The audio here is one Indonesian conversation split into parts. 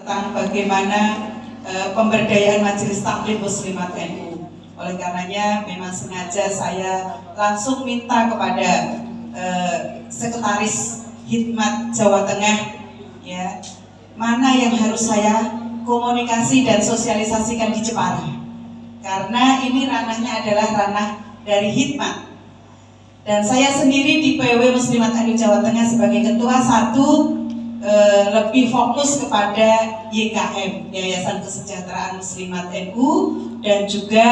tentang bagaimana pemberdayaan Majelis Taklim Muslimat NU. Oleh karenanya memang sengaja saya langsung minta kepada Sekretaris Hikmat Jawa Tengah, ya, mana yang harus saya komunikasi dan sosialisasikan di Jepara, karena ini ranahnya adalah ranah dari Hikmat. Dan saya sendiri di PW Muslimat NU Jawa Tengah sebagai ketua lebih fokus kepada YKM, Yayasan Kesejahteraan Muslimat NU, dan juga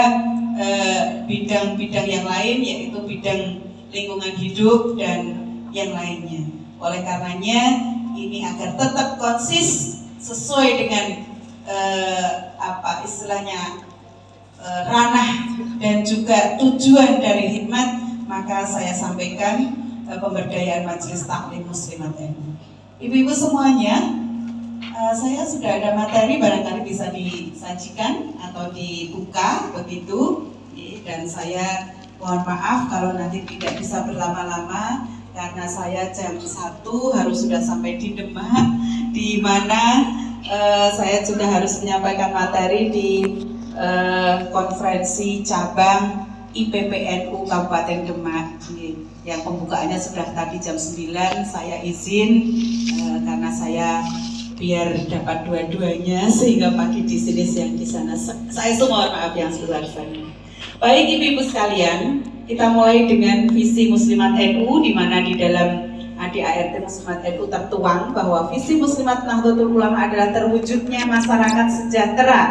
bidang-bidang yang lain, yaitu bidang lingkungan hidup dan yang lainnya. Oleh karenanya ini agar tetap konsis sesuai dengan ranah dan juga tujuan dari Hikmat, maka saya sampaikan pemberdayaan Majelis Taklim Muslimat NU. Ibu-ibu semuanya, saya sudah ada materi, barangkali bisa disajikan atau dibuka begitu, dan saya mohon maaf kalau nanti tidak bisa berlama-lama karena saya jam 1 harus sudah sampai di Demak, di mana saya juga harus menyampaikan materi di konferensi cabang IPPNU Kabupaten Demak, yang pembukaannya sudah tadi jam 9. Saya izin karena saya biar dapat dua-duanya, sehingga pagi di sini, siang di sana. Saya mohon maaf yang sebesar-besarnya. Baik ibu-ibu sekalian, kita mulai dengan visi Muslimat NU, di mana di dalam ADART Muslimat NU tertuang bahwa visi Muslimat Nahdlatul Ulama adalah terwujudnya masyarakat sejahtera,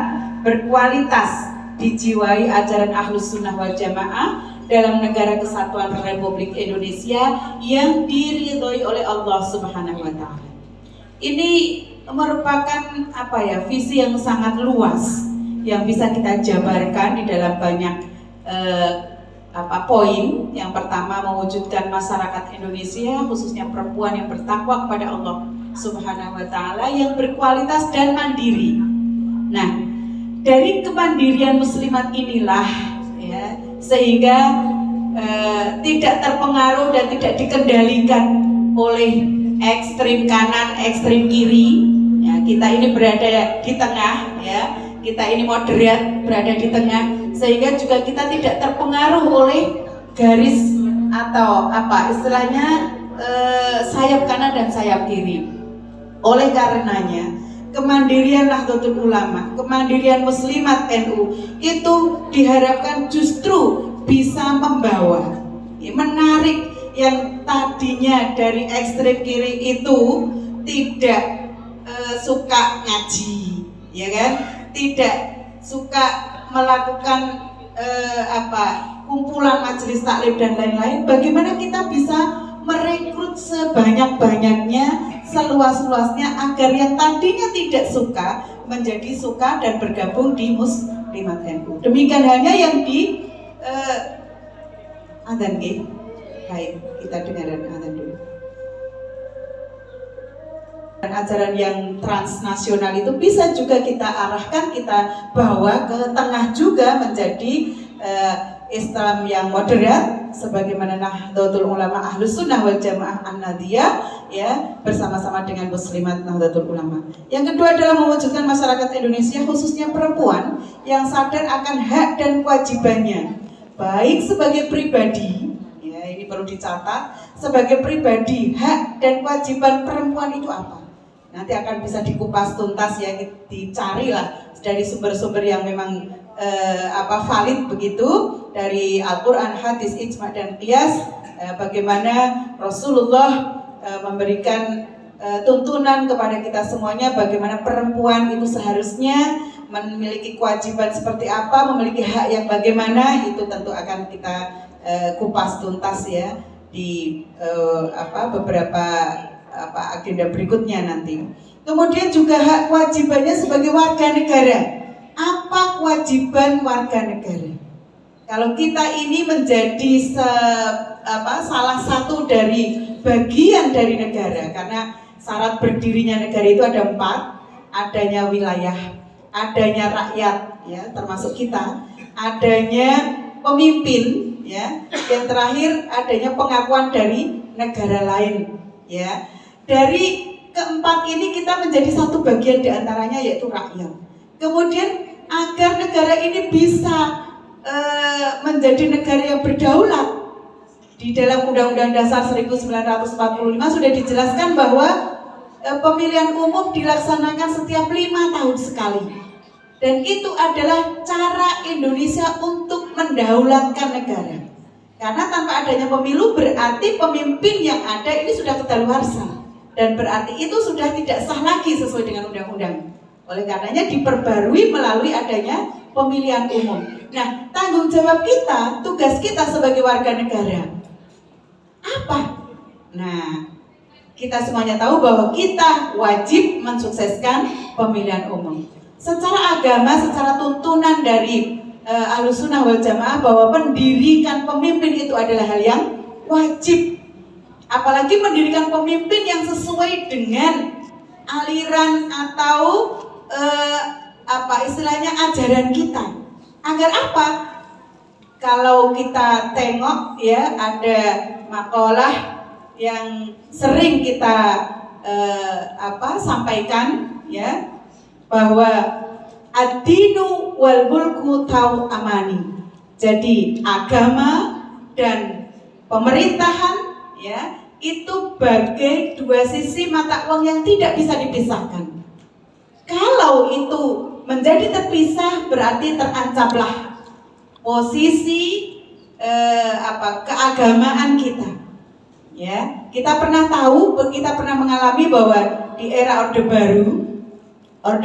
berkualitas, dijiwai ajaran Ahlus Sunnah wal Jamaah dalam negara kesatuan Republik Indonesia yang diridhoi oleh Allah Subhanahu wa Ta'ala. Ini merupakan visi yang sangat luas yang bisa kita jabarkan di dalam banyak poin. Yang pertama, mewujudkan masyarakat Indonesia khususnya perempuan yang bertakwa kepada Allah Subhanahu wa Ta'ala, yang berkualitas dan mandiri. Nah, dari kemandirian muslimat inilah, ya, sehingga tidak terpengaruh dan tidak dikendalikan oleh ekstrim kanan, ekstrim kiri. Ya, kita ini berada di tengah, ya, kita ini moderat, berada di tengah, sehingga juga kita tidak terpengaruh oleh garis atau sayap kanan dan sayap kiri. Oleh karenanya kemandirian Nahdlatul Ulama, kemandirian Muslimat NU itu diharapkan justru bisa membawa, menarik yang tadinya dari ekstrem kiri itu tidak suka ngaji, ya kan? Tidak suka melakukan kumpulan majelis taklim dan lain-lain. Bagaimana kita bisa merekrut sebanyak-banyaknya, seluas-luasnya, agar yang tadinya tidak suka menjadi suka dan bergabung di Muslimat NU. Demikian halnya yang di adzan. Baik, kita dengarkan adzan dulu. Dan ajaran yang transnasional itu bisa juga kita arahkan, kita bawa ke tengah juga menjadi Islam yang moderat, sebagaimana Nahdlatul Ulama Ahlus Sunnah wal Jamaah An-Nadiyah, ya, bersama-sama dengan Muslimat Nahdlatul Ulama. Yang kedua adalah mewujudkan masyarakat Indonesia khususnya perempuan yang sadar akan hak dan kewajibannya, baik sebagai pribadi, ya, ini perlu dicatat, sebagai pribadi, hak dan kewajiban perempuan itu apa? Nanti akan bisa dikupas tuntas, ya, dicarilah dari sumber-sumber yang memang valid begitu, dari Al-Quran, hadis, ijma dan qiyas, bagaimana Rasulullah memberikan tuntunan kepada kita semuanya, bagaimana perempuan itu seharusnya memiliki kewajiban seperti apa, memiliki hak yang bagaimana, itu tentu akan kita kupas tuntas, ya, di beberapa agenda berikutnya nanti. Kemudian juga hak kewajibannya sebagai warga negara. Apa kewajiban warga negara? Kalau kita ini menjadi salah satu dari bagian dari negara, karena syarat berdirinya negara itu ada 4, adanya wilayah, adanya rakyat, ya, termasuk kita, adanya pemimpin, ya, yang terakhir adanya pengakuan dari negara lain, ya. Dari keempat ini kita menjadi satu bagian diantaranya, yaitu rakyat. Kemudian agar negara ini bisa menjadi negara yang berdaulat, di dalam Undang-Undang Dasar 1945 sudah dijelaskan bahwa pemilihan umum dilaksanakan setiap 5 tahun sekali. Dan itu adalah cara Indonesia untuk mendaulatkan negara. Karena tanpa adanya pemilu berarti pemimpin yang ada ini sudah kedaluarsa. Dan berarti itu sudah tidak sah lagi sesuai dengan undang-undang. Oleh karenanya diperbarui melalui adanya pemilihan umum. Nah, tanggung jawab kita, tugas kita sebagai warga negara apa? Nah, kita semuanya tahu bahwa kita wajib mensukseskan pemilihan umum. Secara agama, secara tuntunan dari Ahlussunnah wal Jamaah bahwa mendirikan pemimpin itu adalah hal yang wajib. Apalagi mendirikan pemimpin yang sesuai dengan aliran atau istilahnya ajaran kita. Agar apa? Kalau kita tengok ya, ada makalah yang sering kita sampaikan ya, bahwa ad-dinu wal mulku tau amani. Jadi agama dan pemerintahan ya itu bagai dua sisi mata uang yang tidak bisa dipisahkan. Kalau itu menjadi terpisah berarti terancamlah posisi keagamaan kita. Ya, kita pernah tahu, kita pernah mengalami bahwa di era Orde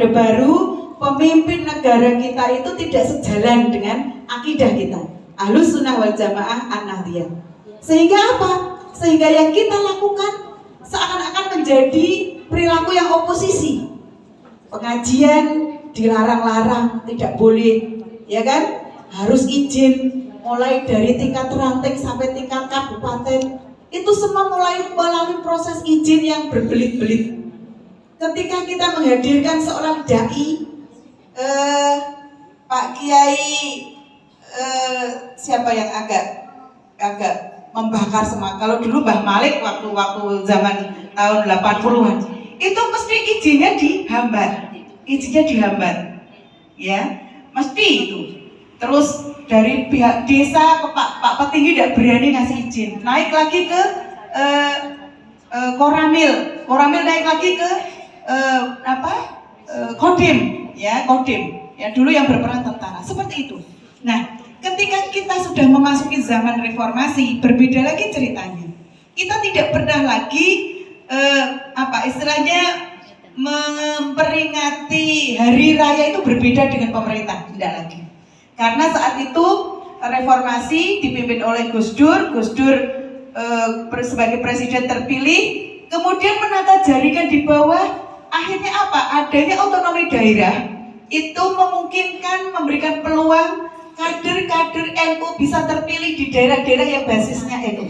Baru pemimpin negara kita itu tidak sejalan dengan akidah kita, Ahlussunnah wal Jamaah An-Nahdliyah. Sehingga apa? Sehingga yang kita lakukan seakan-akan menjadi perilaku yang oposisi. Pengajian dilarang-larang, tidak boleh, ya kan? Harus izin, mulai dari tingkat ranting sampai tingkat kabupaten. Itu semua mulai melalui proses izin yang berbelit-belit. Ketika kita menghadirkan seorang dai, Pak Kiai siapa yang agak membakar semangat. Kalau dulu Mbah Malik waktu zaman tahun 80-an, itu mesti izinnya dihambat. Ya, mesti itu. Terus dari pihak desa ke Pak Petinggi tidak berani ngasih izin. Naik lagi ke Koramil naik lagi ke Kodim, ya dulu yang berperan tentara, seperti itu. Nah, ketika kita sudah memasuki zaman reformasi, berbeda lagi ceritanya. Kita tidak pernah lagi memperingati hari raya itu berbeda dengan pemerintah, tidak lagi. Karena saat itu reformasi dipimpin oleh Gus Dur sebagai presiden terpilih, kemudian menata jaringan di bawah. Akhirnya apa? Adanya otonomi daerah itu memungkinkan memberikan peluang kader-kader NU bisa terpilih di daerah-daerah yang basisnya NU,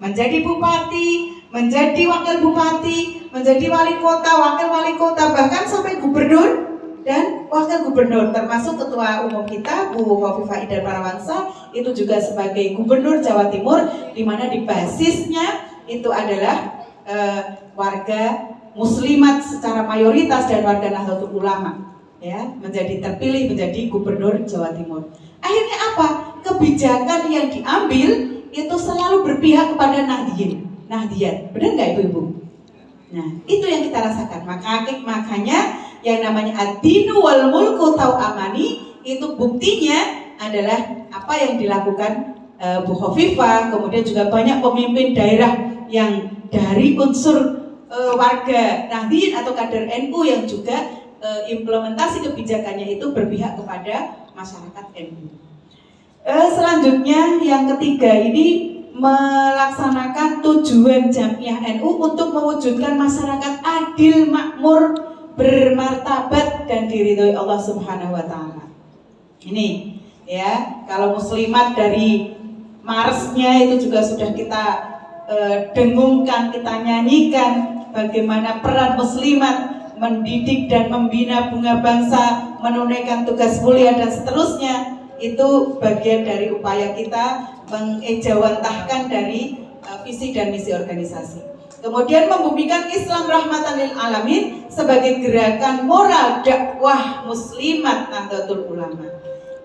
menjadi bupati, menjadi wakil bupati, menjadi wali kota, wakil wali kota, bahkan sampai gubernur dan wakil gubernur, termasuk ketua umum kita Bu Khofifah Indar Parawansa itu juga sebagai gubernur Jawa Timur, di mana di basisnya itu adalah warga muslimat secara mayoritas dan warga Nahdlatul Ulama, ya, menjadi terpilih menjadi gubernur Jawa Timur. Akhirnya apa? Kebijakan yang diambil itu selalu berpihak kepada Nahdliyin, benar nggak Ibu-ibu? Nah, itu yang kita rasakan. Makanya yang namanya ad-dinu wal mulku tau amani itu buktinya adalah apa yang dilakukan Bu Khofifah, kemudian juga banyak pemimpin daerah yang dari unsur warga Nahdliyin atau kader NU yang juga implementasi kebijakannya itu berpihak kepada masyarakat NU. Selanjutnya yang ketiga ini melaksanakan tujuan Jamiah NU untuk mewujudkan masyarakat adil, makmur, bermartabat dan diridhoi Allah Subhanahu wa taala. Ini ya, kalau muslimat dari Marsnya itu juga sudah kita dengungkan, kita nyanyikan bagaimana peran muslimat mendidik dan membina bunga bangsa, menunaikan tugas mulia dan seterusnya. Itu bagian dari upaya kita mengejawantahkan dari visi dan misi organisasi. Kemudian membumikan Islam rahmatan lil alamin sebagai gerakan moral dakwah muslimat Nahdlatul Ulama.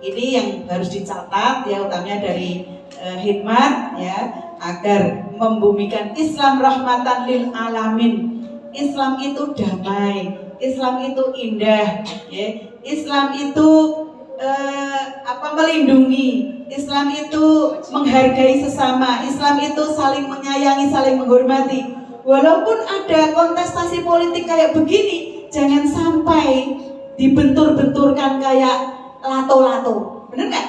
Ini yang harus dicatat ya, utamanya dari hikmat ya, agar membumikan Islam rahmatan lil alamin. Islam itu damai, Islam itu indah, ya. Islam itu melindungi, Islam itu menghargai sesama, Islam itu saling menyayangi, saling menghormati. Walaupun ada kontestasi politik kayak begini, jangan sampai dibentur-benturkan kayak lato-lato, bener nggak?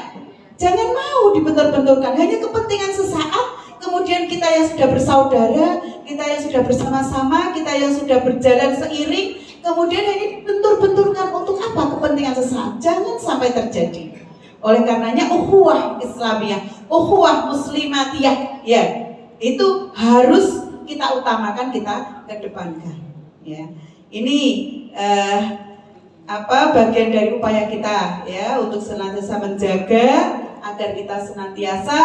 Jangan mau dibentur-benturkan, hanya kepentingan sesaat. Kemudian kita yang sudah bersaudara, kita yang sudah bersama-sama, kita yang sudah berjalan seiring, kemudian hanya dibentur-benturkan untuk apa? Kepentingan sesaat. Jangan sampai terjadi. Oleh karenanya ukhuwah Islamiyah, ukhuwah muslimatiyah, ya, itu harus kita utamakan, kita kedepankan. Ya, ini bagian dari upaya kita ya untuk senantiasa menjaga agar kita senantiasa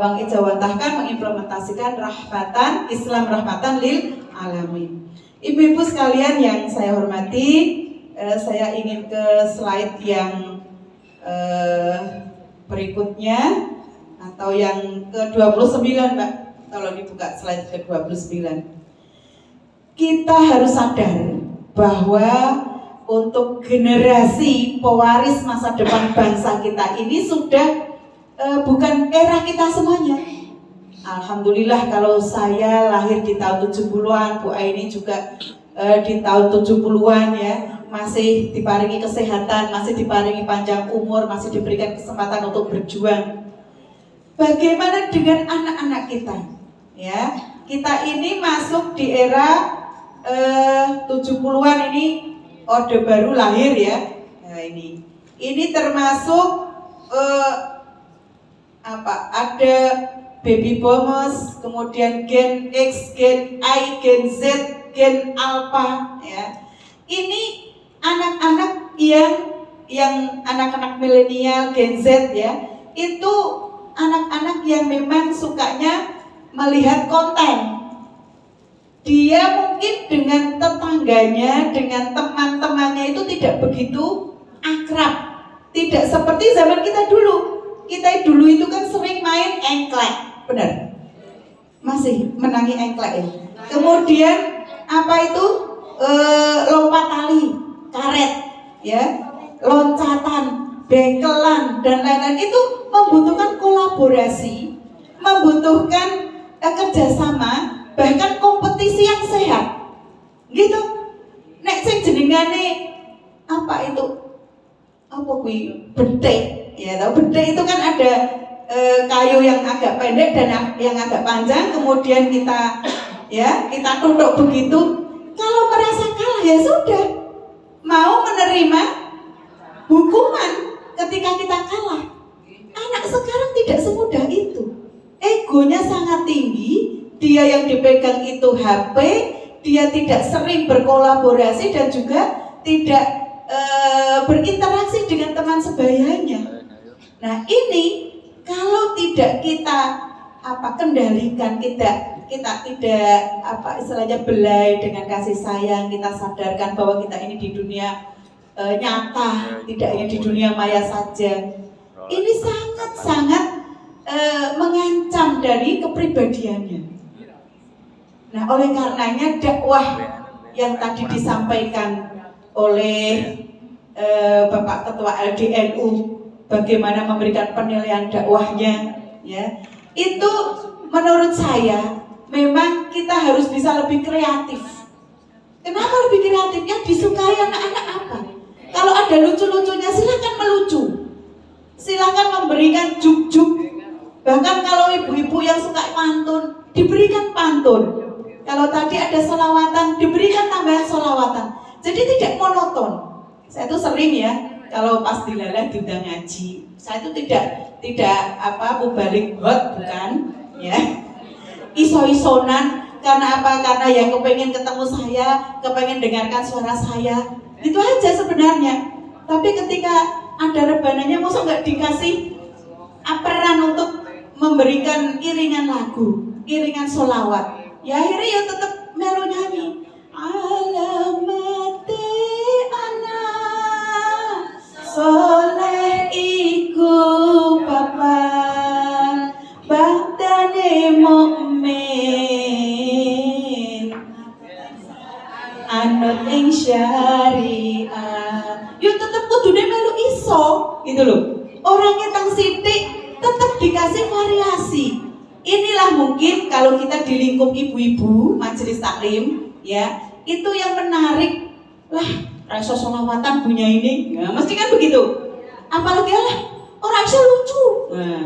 mengijawantahkan, mengimplementasikan rahmatan Islam rahmatan lil alamin. Ibu-ibu sekalian yang saya hormati, saya ingin ke slide yang berikutnya atau yang ke-29, Mbak. Kalau dibuka slide ke-29. Kita harus sadar bahwa untuk generasi pewaris masa depan bangsa kita ini sudah bukan era kita semuanya. Alhamdulillah kalau saya lahir di tahun 70-an, Bu Aini juga di tahun 70-an ya, masih diparingi kesehatan, masih diparingi panjang umur, masih diberikan kesempatan untuk berjuang. Bagaimana dengan anak-anak kita? Ya, kita ini masuk di era 70-an ini, Orde Baru lahir ya. Nah ini termasuk ada baby boomers, kemudian Gen X, Gen Y, Gen Z, Gen Alpha ya. Ini anak-anak yang anak-anak milenial, Gen Z ya, itu anak-anak yang memang sukanya melihat konten. Dia mungkin dengan tetangganya, dengan teman-temannya itu tidak begitu akrab. Tidak seperti zaman kita dulu. Kita dulu itu kan sering main engklek, benar? Masih menangi engklek ya. Kemudian lompat tali, karet, ya, loncatan, bekelan dan lain-lain itu membutuhkan kolaborasi, membutuhkan kerjasama, bahkan kompetisi yang sehat, gitu. Nek sing jenengane bedek, ya tau bedek itu kan ada kayu yang agak pendek dan yang agak panjang, kemudian kita tutup begitu. Kalau merasa kalah ya sudah, mau menerima hukuman ketika kita kalah. Anak sekarang tidak semudah itu, egonya sangat tinggi. Dia yang dipegang itu HP, dia tidak sering berkolaborasi dan juga tidak berinteraksi dengan teman sebayanya. Nah ini kalau tidak kita kendalikan, kita tidak istilahnya belai dengan kasih sayang, kita sadarkan bahwa kita ini di dunia nyata, tidak hanya di dunia maya saja. Ini sangat-sangat mengancam dari kepribadiannya. Nah, oleh karenanya dakwah yang tadi disampaikan oleh Bapak Ketua LDNU, bagaimana memberikan penilaian dakwahnya, ya, itu menurut saya memang kita harus bisa lebih kreatif. Kenapa lebih kreatif? Yang disukai anak-anak apa? Kalau ada lucu-lucunya silakan melucu, silakan memberikan juk-juk. Bahkan kalau ibu-ibu yang suka pantun, diberikan pantun. Kalau tadi ada sholawatan, diberikan tambahan sholawatan. Jadi tidak monoton. Saya itu sering ya, kalau pas dilalah diundang ngaji, saya itu tidak mubalik hot, bukan ya, iso-isonan. Karena apa? Karena yang kepengen ketemu saya, kepengen dengarkan suara saya, itu aja sebenarnya. Tapi ketika ada rebananya, masa nggak dikasih peran untuk memberikan iringan lagu, iringan sholawat. Ya akhirnya ya tetap melu nyanyi. Alamate anak soleh iku papan badane mukmin anut ing syariah. Yo tetep kudune melu iso gitu loh. Orangnya tang sithik tetap dikasih variasi. Inilah mungkin kalau kita di lingkup ibu-ibu majelis taklim ya, itu yang menarik lah. Rasa solawatan punya ini, ya, mesti kan begitu. Apalagi lah orang Aisyah lucu, nah,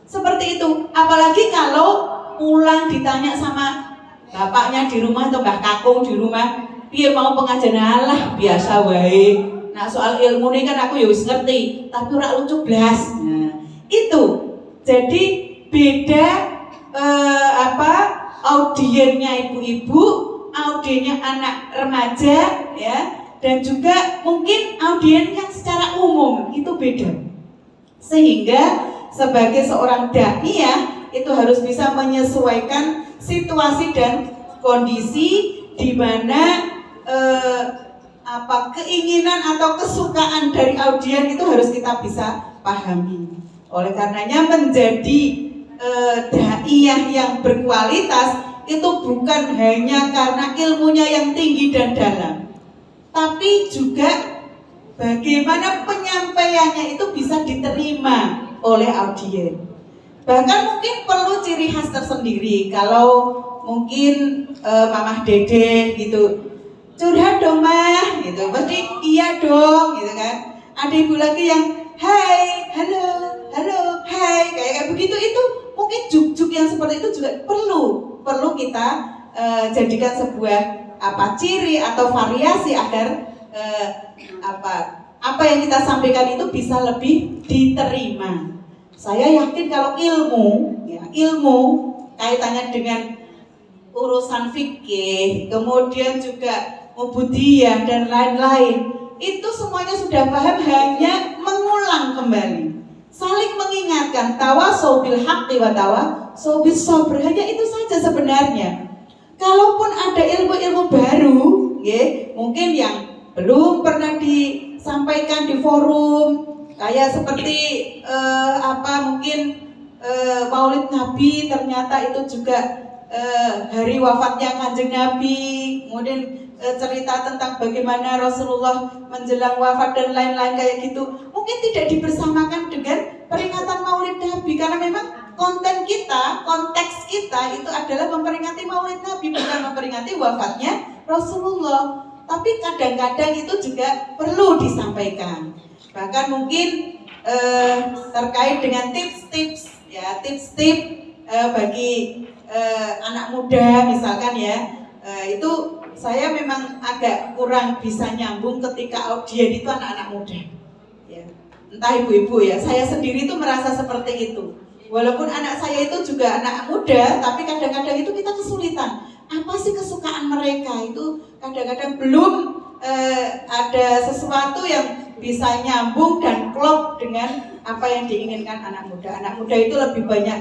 seperti itu. Apalagi kalau pulang ditanya sama bapaknya di rumah atau Mbah Kakung di rumah, dia mau pengajian Allah biasa wae. Nah soal ilmu ini kan aku ya wis ngerti, tapi ora lucu blas. Nah, itu jadi beda audiennya ibu-ibu, audiennya anak remaja ya, dan juga mungkin audien yang secara umum itu beda. Sehingga sebagai seorang daiyah itu harus bisa menyesuaikan situasi dan kondisi di mana keinginan atau kesukaan dari audien itu harus kita bisa pahami. Oleh karenanya menjadi daiyah yang berkualitas itu bukan hanya karena ilmunya yang tinggi dan dalam, tapi juga bagaimana penyampaiannya itu bisa diterima oleh audien. Bahkan mungkin perlu ciri khas tersendiri. Kalau mungkin Mamah Dede gitu, curhat dong Mah gitu, pasti iya dong gitu kan. Ada ibu lagi yang hai, halo, hai, kayak begitu. Itu mungkin juk-juk yang seperti itu juga perlu kita jadikan sebuah ciri atau variasi agar apa yang kita sampaikan itu bisa lebih diterima. Saya yakin kalau ilmu kaitannya dengan urusan fikih, kemudian juga ubudiyah dan lain-lain, itu semuanya sudah paham, hanya mengulang kembali, saling mengingatkan, tawasau bil haqqi wa tawasau bis sabr, hanya itu saja sebenarnya. Kalaupun ada ilmu-ilmu baru, mungkin yang belum pernah disampaikan di forum, kayak seperti mungkin Maulid Nabi, ternyata itu juga hari wafatnya Kanjeng Nabi, kemudian cerita tentang bagaimana Rasulullah menjelang wafat dan lain-lain kayak gitu, mungkin tidak dibersamakan dengan peringatan Maulid Nabi, karena memang konten kita, konteks kita itu adalah memperingati Maulid Nabi, bukan memperingati wafatnya Rasulullah. Tapi kadang-kadang itu juga perlu disampaikan. Bahkan mungkin terkait dengan tips-tips bagi anak muda misalkan ya, itu saya memang agak kurang bisa nyambung ketika audien itu anak-anak muda ya. Entah ibu-ibu ya, saya sendiri itu merasa seperti itu. Walaupun anak saya itu juga anak muda, tapi kadang-kadang itu kita kesulitan. Apa sih kesukaan mereka itu, kadang-kadang belum ada sesuatu yang bisa nyambung dan klop dengan apa yang diinginkan anak muda. Anak muda itu lebih banyak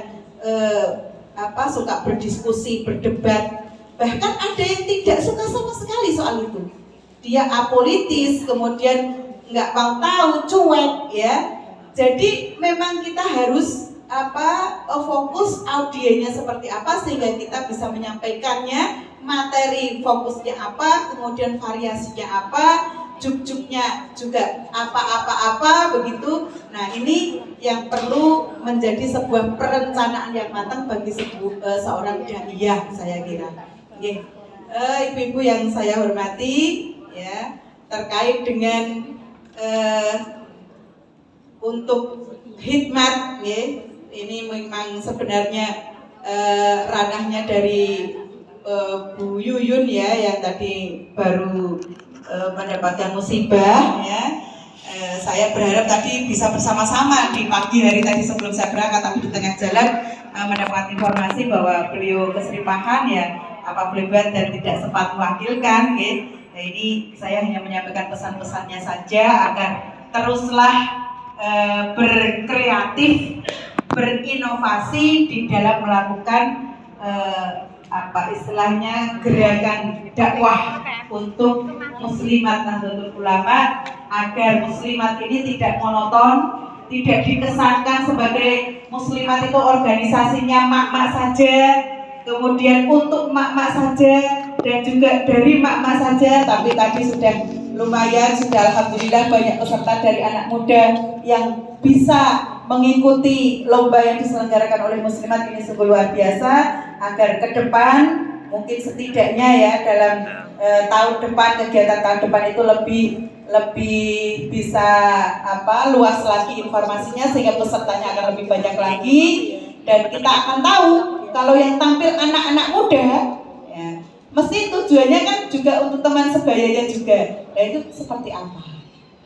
suka berdiskusi, berdebat. Bahkan ada yang tidak suka sama sekali soal itu. Dia apolitis, kemudian nggak mau tahu, cuek ya. Jadi memang kita harus fokus audiennya seperti apa sehingga kita bisa menyampaikannya, materi fokusnya apa, kemudian variasinya apa, juk-juknya juga apa begitu. Nah ini yang perlu menjadi sebuah perencanaan yang matang bagi seorang daiyah, saya kira. Ibu-ibu yang saya hormati ya, terkait dengan untuk hikmat ya, ini memang sebenarnya ranahnya dari Bu Yuyun ya, yang tadi baru mendapatkan musibah ya. Saya berharap tadi bisa bersama-sama di pagi hari tadi sebelum saya berangkat, tapi di tengah jalan mendapat informasi bahwa beliau keseripahan ya, beliau dan tidak sempat mewakilkan ya. Nah, ini saya hanya menyampaikan pesan-pesannya saja agar teruslah berkreatif, berinovasi di dalam melakukan apa istilahnya gerakan dakwah untuk Muslimat Nahdlatul Ulama agar Muslimat ini tidak monoton, tidak dikesankan sebagai Muslimat itu organisasinya mak-mak saja, kemudian untuk mak-mak saja dan juga dari mak-mak saja. Tapi tadi sudah lumayan, sudah alhamdulillah banyak peserta dari anak muda yang bisa mengikuti lomba yang diselenggarakan oleh Muslimat ini sungguh luar biasa. Agar ke depan mungkin setidaknya ya dalam tahun depan, kegiatan tahun depan itu lebih bisa luas lagi informasinya sehingga pesertanya akan lebih banyak lagi, dan kita akan tahu kalau yang tampil anak-anak muda ya, mesti tujuannya kan juga untuk teman sebayanya juga. Nah itu seperti apa?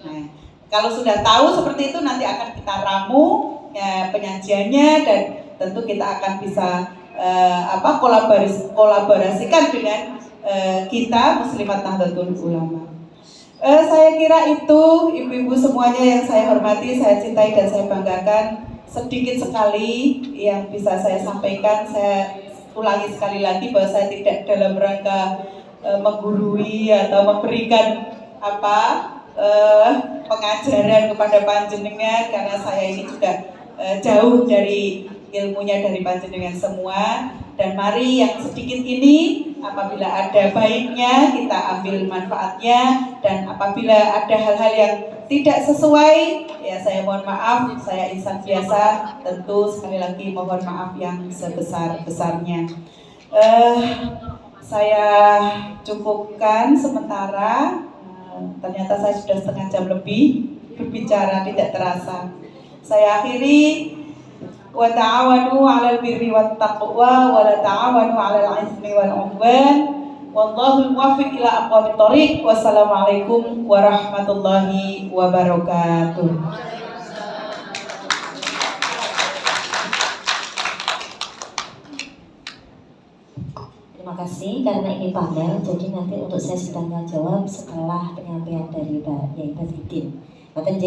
Nah, kalau sudah tahu seperti itu nanti akan kita ramu ya, penyajiannya, dan tentu kita akan bisa kolaborasikan dengan kita Muslimat Nahdlatul Ulama. Saya kira itu ibu-ibu semuanya yang saya hormati, saya cintai dan saya banggakan. Sedikit sekali yang bisa saya sampaikan. Saya ulangi sekali lagi bahwa saya tidak dalam rangka menggurui atau memberikan pengajaran kepada panjenengan, karena saya ini juga jauh dari ilmunya dari panjenengan semua. Dan mari yang sedikit ini apabila ada baiknya kita ambil manfaatnya, dan apabila ada hal-hal yang tidak sesuai ya saya mohon maaf, saya insan biasa, tentu sekali lagi mohon maaf yang sebesar-besarnya. Saya cukupkan sementara. Ternyata saya sudah setengah jam lebih berbicara tidak terasa. Saya akhiri, wa ta'awanu 'alal birri wat taqwa wa la ta'awanu 'alal 'itsmi wal 'udwan. Wallahu muwaffiq ila aqwamit thoriq. Wassalamualaikum warahmatullahi wabarakatuh. Terima kasih, karena ini panel, jadi nanti untuk sesi tanya jawab setelah penyampaian dari Pak Yai Badruddin. Bapak J,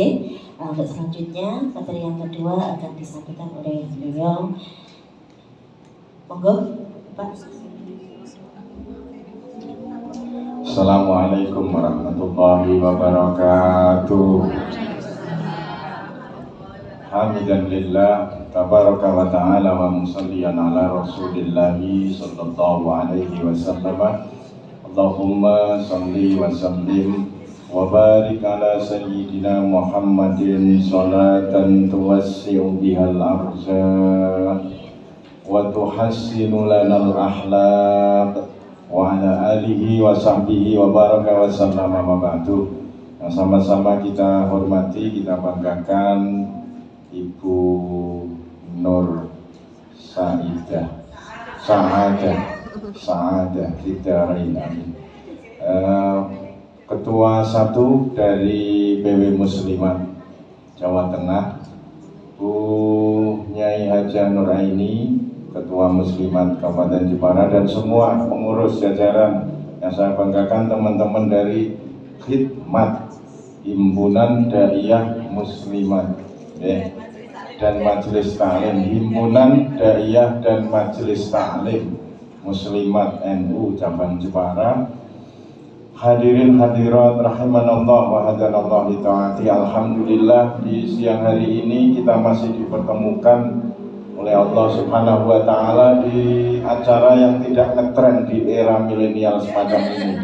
untuk selanjutnya materi yang kedua akan disampaikan oleh beliau. Monggo, Pak. Assalamualaikum warahmatullahi wabarakatuh. Hamidan lillah tabaraka wa ta'ala wa musalliyan ala rasulillahi sallallahu alaihi wasallam. Allahumma salli wa sallim wa barik ala sayyidina Muhammadin salatan tuwassi'u bihal arzaq wa tuhassinu lanal ahlaq wa ala alihi wa sahbihi wa baraka wa sallama wa ba'du. Sama-sama kita hormati, kita banggakan Ibu Nur Saidah Fidarain, amin. Ketua 1 dari PW Muslimat Jawa Tengah, Bu Nyai Hajah Nuraini, Ketua Muslimat Kabupaten Jepara, dan semua pengurus jajaran yang saya banggakan, teman-teman dari Khidmat Himpunan Daiyah Muslimat dan Majelis Ta'lim, Himpunan Daiyah dan Majelis Ta'lim Muslimat NU Cabang Jepara. Hadirin hadirat rahimanallah wa hadanallah li ta'ati. Alhamdulillah di siang hari ini kita masih dipertemukan oleh Allah Subhanahu wa ta'ala di acara yang tidak ngetren di era milenial semacam ini.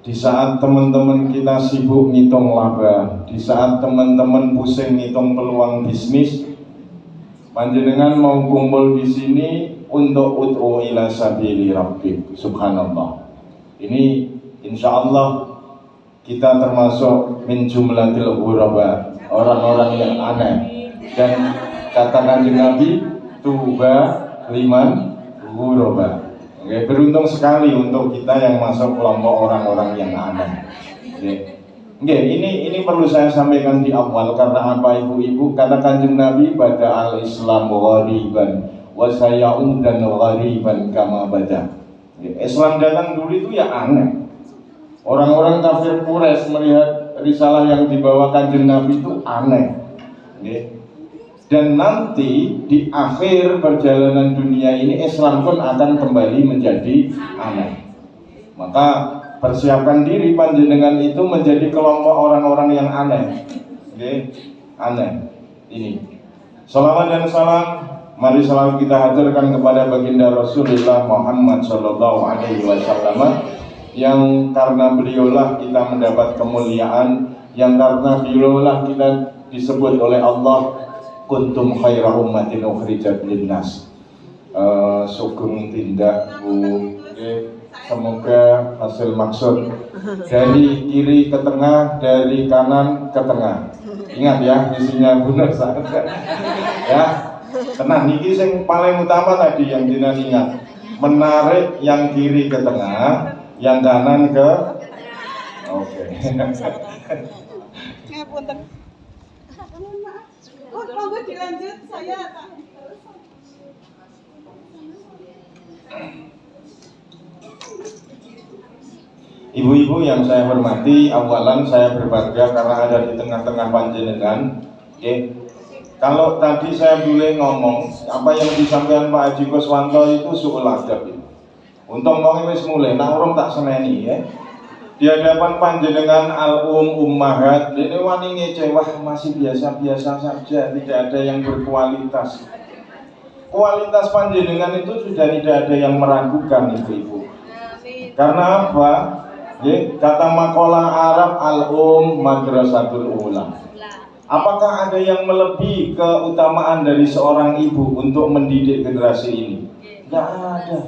Di saat teman-teman kita sibuk ngitung laba, di saat teman-teman pusing ngitung peluang bisnis, panjenengan mau kumpul di sini untuk ud'u ila sabili rabbik. Subhanallah. Ini insya Allah kita termasuk min jumlatil ghuraba, orang-orang yang aneh. Dan kata Kanjeng Nabi, tuba liman ghuraba. Oke, beruntung sekali untuk kita yang masuk kelompok orang-orang yang aneh. Oke, ini perlu saya sampaikan di awal, karena apa ibu-ibu, kata Kanjeng Nabi, bada al-Islam ghariban wa sayaudan ghariban kama bada. Islam datang dulu itu ya aneh. Orang-orang kafir Quraisy melihat risalah yang dibawa Kanjeng Nabi itu aneh. Dan nanti di akhir perjalanan dunia ini Islam pun akan kembali menjadi aneh. Maka persiapkan diri panjenengan itu menjadi kelompok orang-orang yang aneh. Oke, aneh. Ini. Salawat dan salam mari selalu kita haturkan kepada baginda Rasulullah Muhammad sallallahu alaihi wasallam yang karena beliaulah kita mendapat kemuliaan, yang karena beliaulah kita disebut oleh Allah kuntum khaira ummatin ukhrijat linnas. Sugeng tindak Bu. Semoga hasil maksud dari kiri ke tengah, dari kanan ke tengah. Ingat ya, misinya benar saja. Ya, tenang niki sing paling utama tadi yang dina ingat. Menarik yang kiri ke tengah, yang kanan ke oke. Ngapunten. Monggo dilanjut, saya tahan terus. Ibu-ibu yang saya hormati, awalan saya berbangga karena ada di tengah-tengah panjenengan. Oke. Kalau tadi saya boleh ngomong, apa yang disampaikan Pak Haji Kuswanto itu suul adab. Untung mau wis mulai, nah urung tak seneni ya. Di hadapan panjenengan ummahat, ini wani ngece, wah masih biasa-biasa saja, tidak ada yang berkualitas. Kualitas panjenengan itu sudah tidak ada yang meragukan ibu-ibu. Karena apa? Kata makalah Arab madrasatul ula. Apakah ada yang melebihi keutamaan dari seorang ibu untuk mendidik generasi ini? Tidak ada.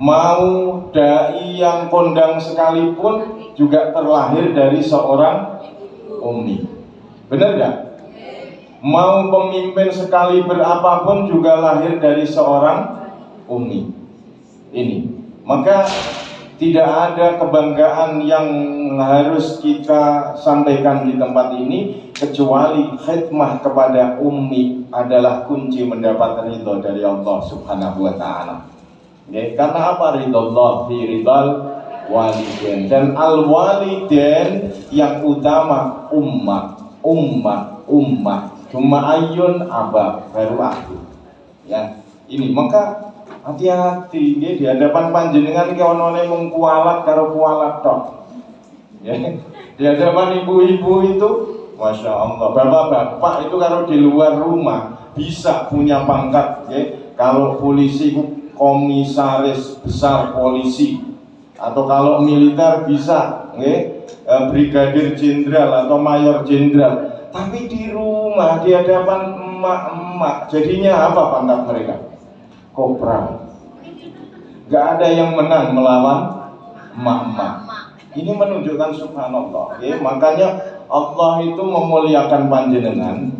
Mau dai yang kondang sekalipun juga terlahir dari seorang ummi. Benar gak? Mau pemimpin sekali berapapun juga lahir dari seorang ummi. Ini. Maka tidak ada kebanggaan yang harus kita sampaikan di tempat ini kecuali khidmah kepada ummi adalah kunci mendapat ridho dari Allah Subhanahu wa taala. Ya, karena apa? Ridhollah fi ridal walidain, dan al walidain yang utama ummah cuma ayun abab baru aku. Ya, ini maka hati-hati ya, di hadapan panjenengan ki onone mung kualat karo kualat tok. Ya, di hadapan ibu-ibu itu masya Allah, bapak-bapak itu kalau di luar rumah bisa punya pangkat ya. Kalau polisi komisaris besar polisi, atau kalau militer bisa brigadir jenderal atau mayor jenderal. Tapi di rumah di hadapan emak-emak jadinya apa pangkat mereka? Kopral. Gak ada yang menang melawan emak-emak. Ini menunjukkan subhanallah. Makanya Allah itu memuliakan panjenengan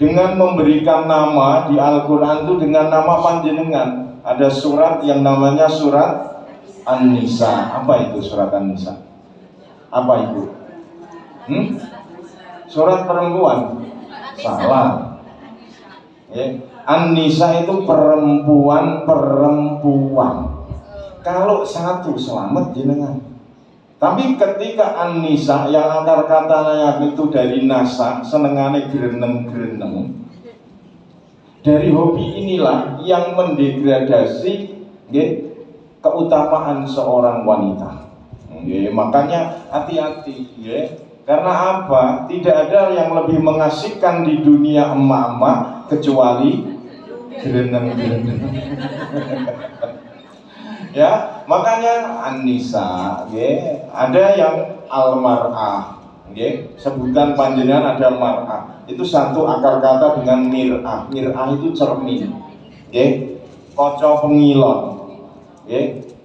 dengan memberikan nama di Al-Quran itu dengan nama panjenengan. Ada surat yang namanya surat An-Nisa. Apa itu surat An-Nisa? Apa itu? Surat perempuan. Salah. An-Nisa itu perempuan. Kalau satu selamat jenengan. Tapi ketika An-Nisa yang akar katanya itu dari nasa, senengane greneng-greneng, dari hobi inilah yang mendegradasi keutamaan seorang wanita. Makanya hati-hati karena apa? Tidak ada yang lebih mengasihkan di dunia emak-emak kecuali greneng-greneng. Ya, makanya An-Nisa, ada yang al-mar'ah, sebutan panjenengan ada mar'ah. Itu satu akar kata dengan mir'ah. Mir'ah itu cermin, kaca pengilon.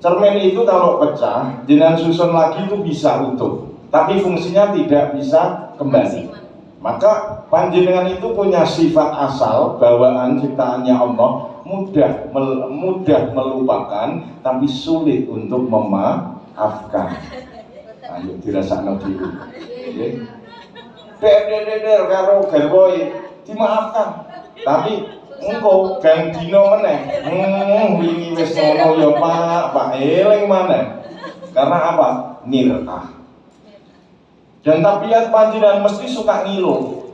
Cermin itu kalau pecah, jenengan susun lagi itu bisa utuh, tapi fungsinya tidak bisa kembali. Maka panjenengan itu punya sifat asal, bawaan ciptaannya Allah, mudah melupakan, tapi sulit untuk memaafkan. Ayo dirasakno dulu. Der karo garwoe dimaafkan. Tapi engko gang dino meneh. Wingi wis ngono ya Pak eling maneh. Karena apa? Mir'ah. Dan tabiat panjenengan mesti suka ngilu.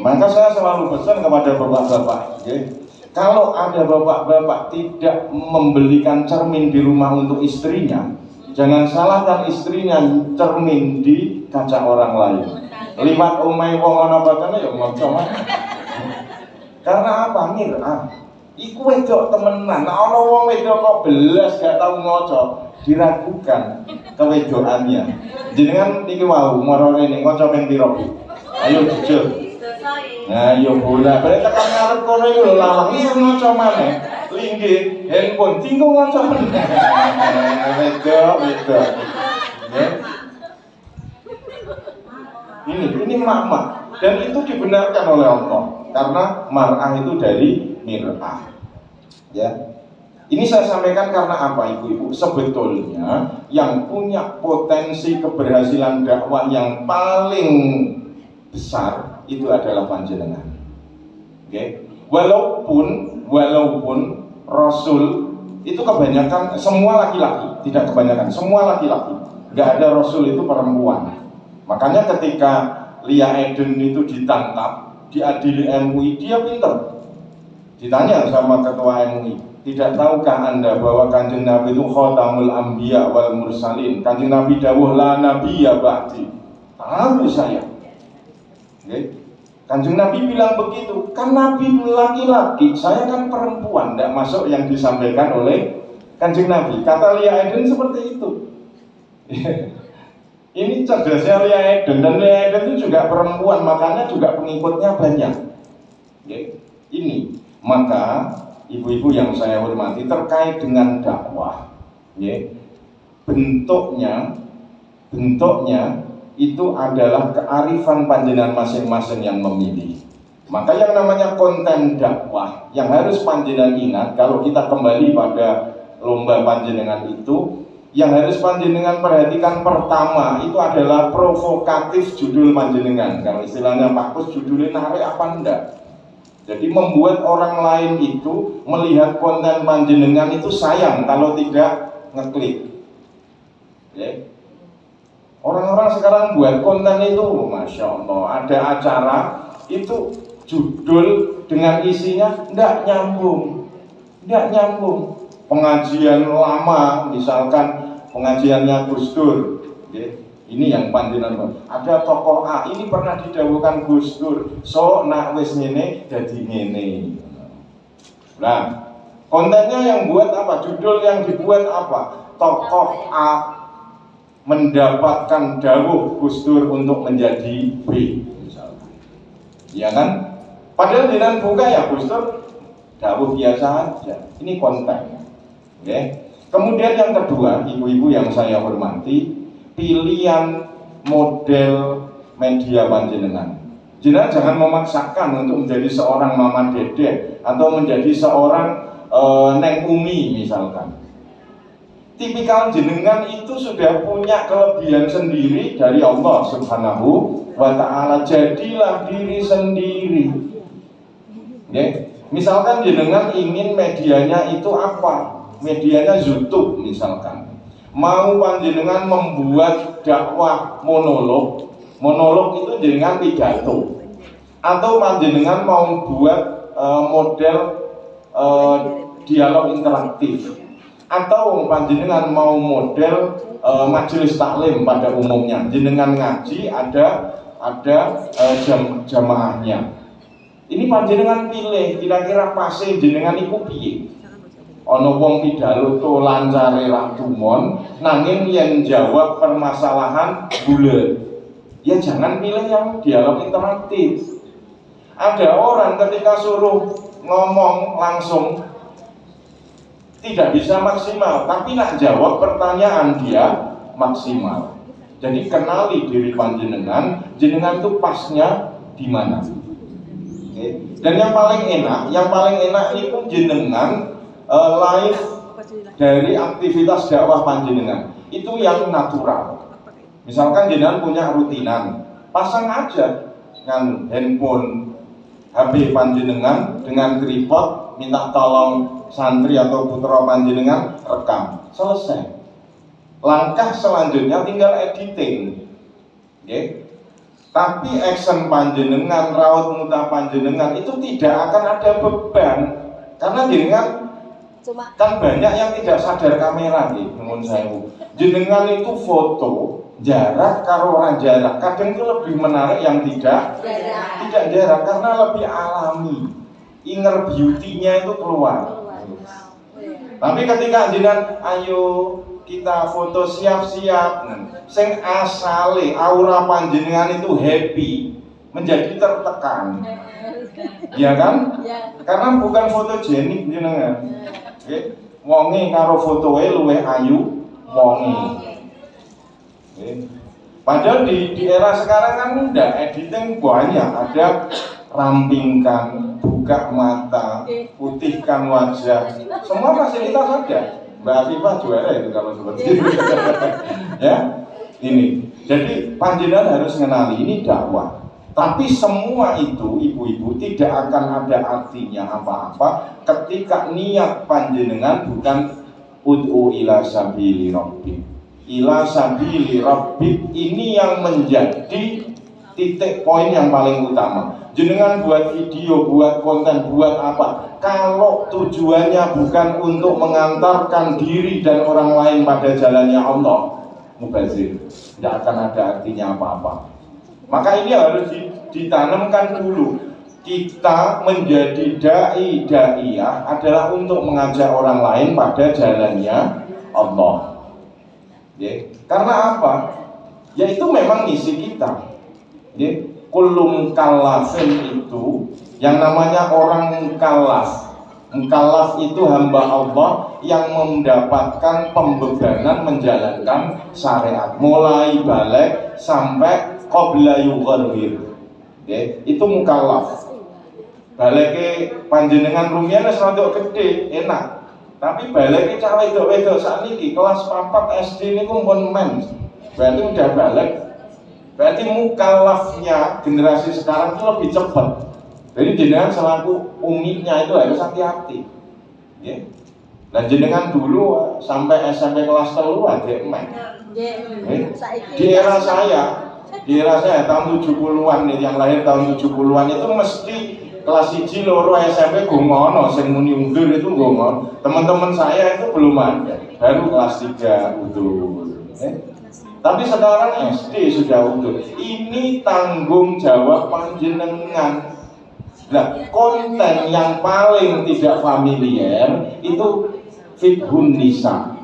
Maka saya selalu pesan kepada bapak-bapak, kalau ada bapak-bapak tidak membelikan cermin di rumah untuk istrinya, jangan salahkan istrinya cermin di kaca orang lain. Liwat omai wong ana batane ya ngoco. Karena apa? Iku wedok temenan. Nek ana wong wedok kok belas gak tau ngoco, diragukan kewedokannya. Jenengan iki wau marane nek ngoco ping pira? Ayo jujur. Nah, yo bola, berarti tekan ngarep kono iku lho lawang iso ngoco maneh. Linggih, handphone tinggal ngoco meneh. Wedok. Ini mama, dan itu dibenarkan oleh Allah karena mar'ah itu dari mir'ah. Ya. Ini saya sampaikan karena apa, ibu-ibu? Sebetulnya yang punya potensi keberhasilan dakwah yang paling besar itu adalah panjenengan. Walaupun Rasul itu kebanyakan semua laki-laki, tidak kebanyakan, semua laki-laki. Nggak ada Rasul itu perempuan. Makanya ketika Lia Eden itu ditangkap, diadili MUI, dia pinter. Ditanya sama ketua MUI, tidak tahukah anda bahwa Kanjeng Nabi itu khatamul anbiya wal mursalin? Kanjeng Nabi dawuh la nabiyya ba'di. Tahu saya. Kanjeng Nabi bilang begitu, kan Nabi laki-laki, saya kan perempuan, tidak masuk yang disampaikan oleh Kanjeng Nabi. Kata Lia Eden seperti itu. Ini cerdasnya Lia Eden, dan Lia Eden itu juga perempuan, makanya juga pengikutnya banyak. Ini, maka ibu-ibu yang saya hormati terkait dengan dakwah, bentuknya itu adalah kearifan panjenengan masing-masing yang memilih. Maka yang namanya konten dakwah yang harus panjenengan ingat, kalau kita kembali pada lomba panjenengan itu, yang harus panjenengan perhatikan pertama itu adalah provokatif judul panjenengan. Kalau istilahnya Pak Kus, judulnya narik apa enggak. Jadi membuat orang lain itu melihat konten panjenengan itu sayang kalau tidak ngeklik. Orang-orang sekarang buat konten itu, Masya Allah, ada acara itu judul dengan isinya tidak nyambung. Pengajian lama, misalkan pengajiannya Gus Dur, ini yang panjenengan. Ada tokoh A, ini pernah didhawuhkan Gus Dur, so nak wis ngene dadi ngene. Nah, kontennya yang buat apa? Judul yang dibuat apa? Tokoh A mendapatkan dawuh Gus Dur untuk menjadi B, misalkan. Ya kan? Padahal dengan buka ya Gus Dur dawuh biasa aja. Ini konten. Kemudian yang kedua, ibu-ibu yang saya hormati, pilihan model media panjenengan. Jenengan jangan memaksakan untuk menjadi seorang Mama Dede atau menjadi seorang Neng Umi misalkan. Tipikal jenengan itu sudah punya kelebihan sendiri dari Allah Subhanahu wa Ta'ala. Jadilah diri sendiri. Misalkan jenengan ingin medianya itu apa? Medianya YouTube misalkan. Mau panjenengan membuat dakwah monolog itu jenengan pidato. Atau panjenengan mau buat model dialog interaktif. Atau panjenengan mau model majelis taklim pada umumnya, jenengan ngaji ada jamaahnya. Ini panjenengan pilih kira-kira pasti jenengan iku piye. Ana wong pidato lancare ra tumon, nanging yen jawab permasalahan bulet. Ya jangan pilih yang dialog interaktif. Ada orang ketika suruh ngomong langsung tidak bisa maksimal, tapi nak jawab pertanyaan dia maksimal. Jadi kenali diri panjenengan, jenengan itu pasnya di mana. Dan yang paling enak itu jenengan live dari aktivitas dakwah panjenengan. Itu yang natural. Misalkan jenengan punya rutinan, pasang aja dengan handphone HP panjenengan dengan tripod, minta tolong santri atau putra panjenengan rekam, selesai. Langkah selanjutnya tinggal editing. Tapi action panjenengan, raut muka panjenengan itu tidak akan ada beban. Karena jenengan kan banyak yang tidak sadar kamera nih, menurut saya. Jenengan itu foto jarak karo orang jarak, kadang itu lebih menarik yang tidak jarak karena lebih alami. Inner beauty-nya itu keluar. Tapi ketika jenengan ayo kita foto siap-siap, sing asale aura panjenengan itu happy menjadi tertekan, ya kan? Karena bukan fotogenik jenengan. Wonge karo fotoe luwih ayu wonge. Padahal di era sekarang kan udah editing banyak, ada rampingkan, buka mata, putihkan wajah, semua fasilitas ada. Mbak Afifah juara itu kalau seperti itu. Ya, ini. Jadi panjenengan harus mengenali ini dakwah. Tapi semua itu ibu-ibu tidak akan ada artinya apa-apa ketika niat panjenengan bukan ud'u ila sabili rabbik. Ila sabili rabbik ini yang menjadi titik poin yang paling utama. Jenengan buat video, buat konten, buat apa? Kalau tujuannya bukan untuk mengantarkan diri dan orang lain pada jalannya Allah, mubazir, tidak akan ada artinya apa-apa. Maka ini harus ditanamkan dulu. Kita menjadi dai-daiyah adalah untuk mengajak orang lain pada jalannya Allah. Ya. Karena apa? Ya itu memang misi kita. Ya. Kullu mukallafin itu yang namanya orang mukallaf. Mukallaf itu hamba Allah yang mendapatkan pembebanan menjalankan syariat mulai balik sampai qabla yugharwir. Itu mukallaf. Balike panjenengan rumiyin wis rada gede, enak. Tapi balike cah wedok-wedok sakniki kelas 4 SD niku pun men. Berarti udah balik. Berarti mukallafnya generasi sekarang itu lebih cepat. Jadi jenengan selaku uminya itu harus hati-hati. Ya. Dan jenengan dulu sampai SMP kelas 3 aja men. Di era saya tahun 70-an nih, yang lahir tahun 70-an itu mesti kelas 1 loro SMP go ngono, sing muni undur itu go ngono. Teman-teman saya itu belum ada, baru kelas 3 undur. Tapi sekarang SD sudah undur. Ini tanggung jawab panjenengan. Nah, konten yang paling tidak familiar itu fiqhun nisa.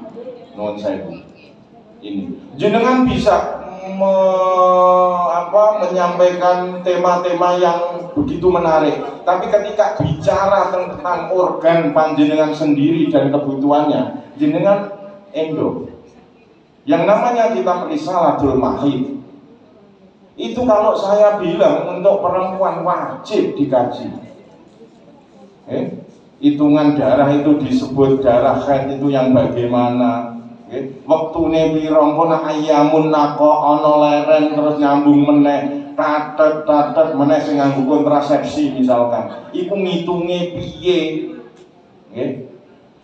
Nuwun sewu. Ini jenengan bisa menyampaikan tema-tema yang begitu menarik. Tapi ketika bicara tentang organ panjenengan sendiri dan kebutuhannya, jenengan endo. Yang namanya kita risalatul mahid itu kalau saya bilang untuk perempuan wajib dikaji. Hitungan darah itu disebut darah haid itu yang bagaimana? Waktune pira engko ayamun nako ana leren terus nyambung meneh tatet meneh sing nganggo kontrasepsi misalkan. Iku ngitunge piye?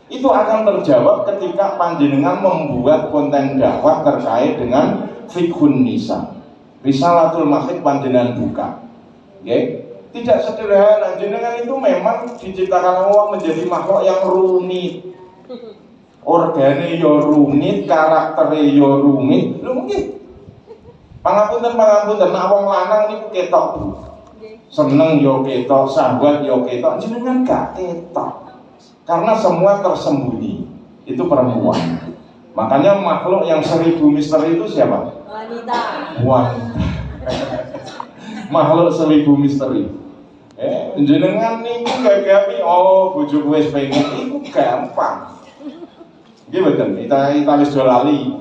Itu akan terjawab ketika panjenengan membuat konten dakwah terkait dengan fiqhun nisa. Risalatul mahid panjenengan buka. Tidak sederhana, jenengan itu memang diciptakan Allah menjadi makhluk yang rumit. Organe yo rumit, karaktere yo rumit. Lho nggih. Pangapunten nek wong lanang niku ketok. Seneng yo ketok, sahabat yo ketok, jenengan gak ketok. Karena semua tersembunyi, itu perempuan. Makanya makhluk yang 1000 misteri itu siapa? Wanita. Makhluk 1000 misteri. Jenengan niku gagapi, oh bojoku wis pengen, iku gampang. Nggih mboten, kita wis do lali.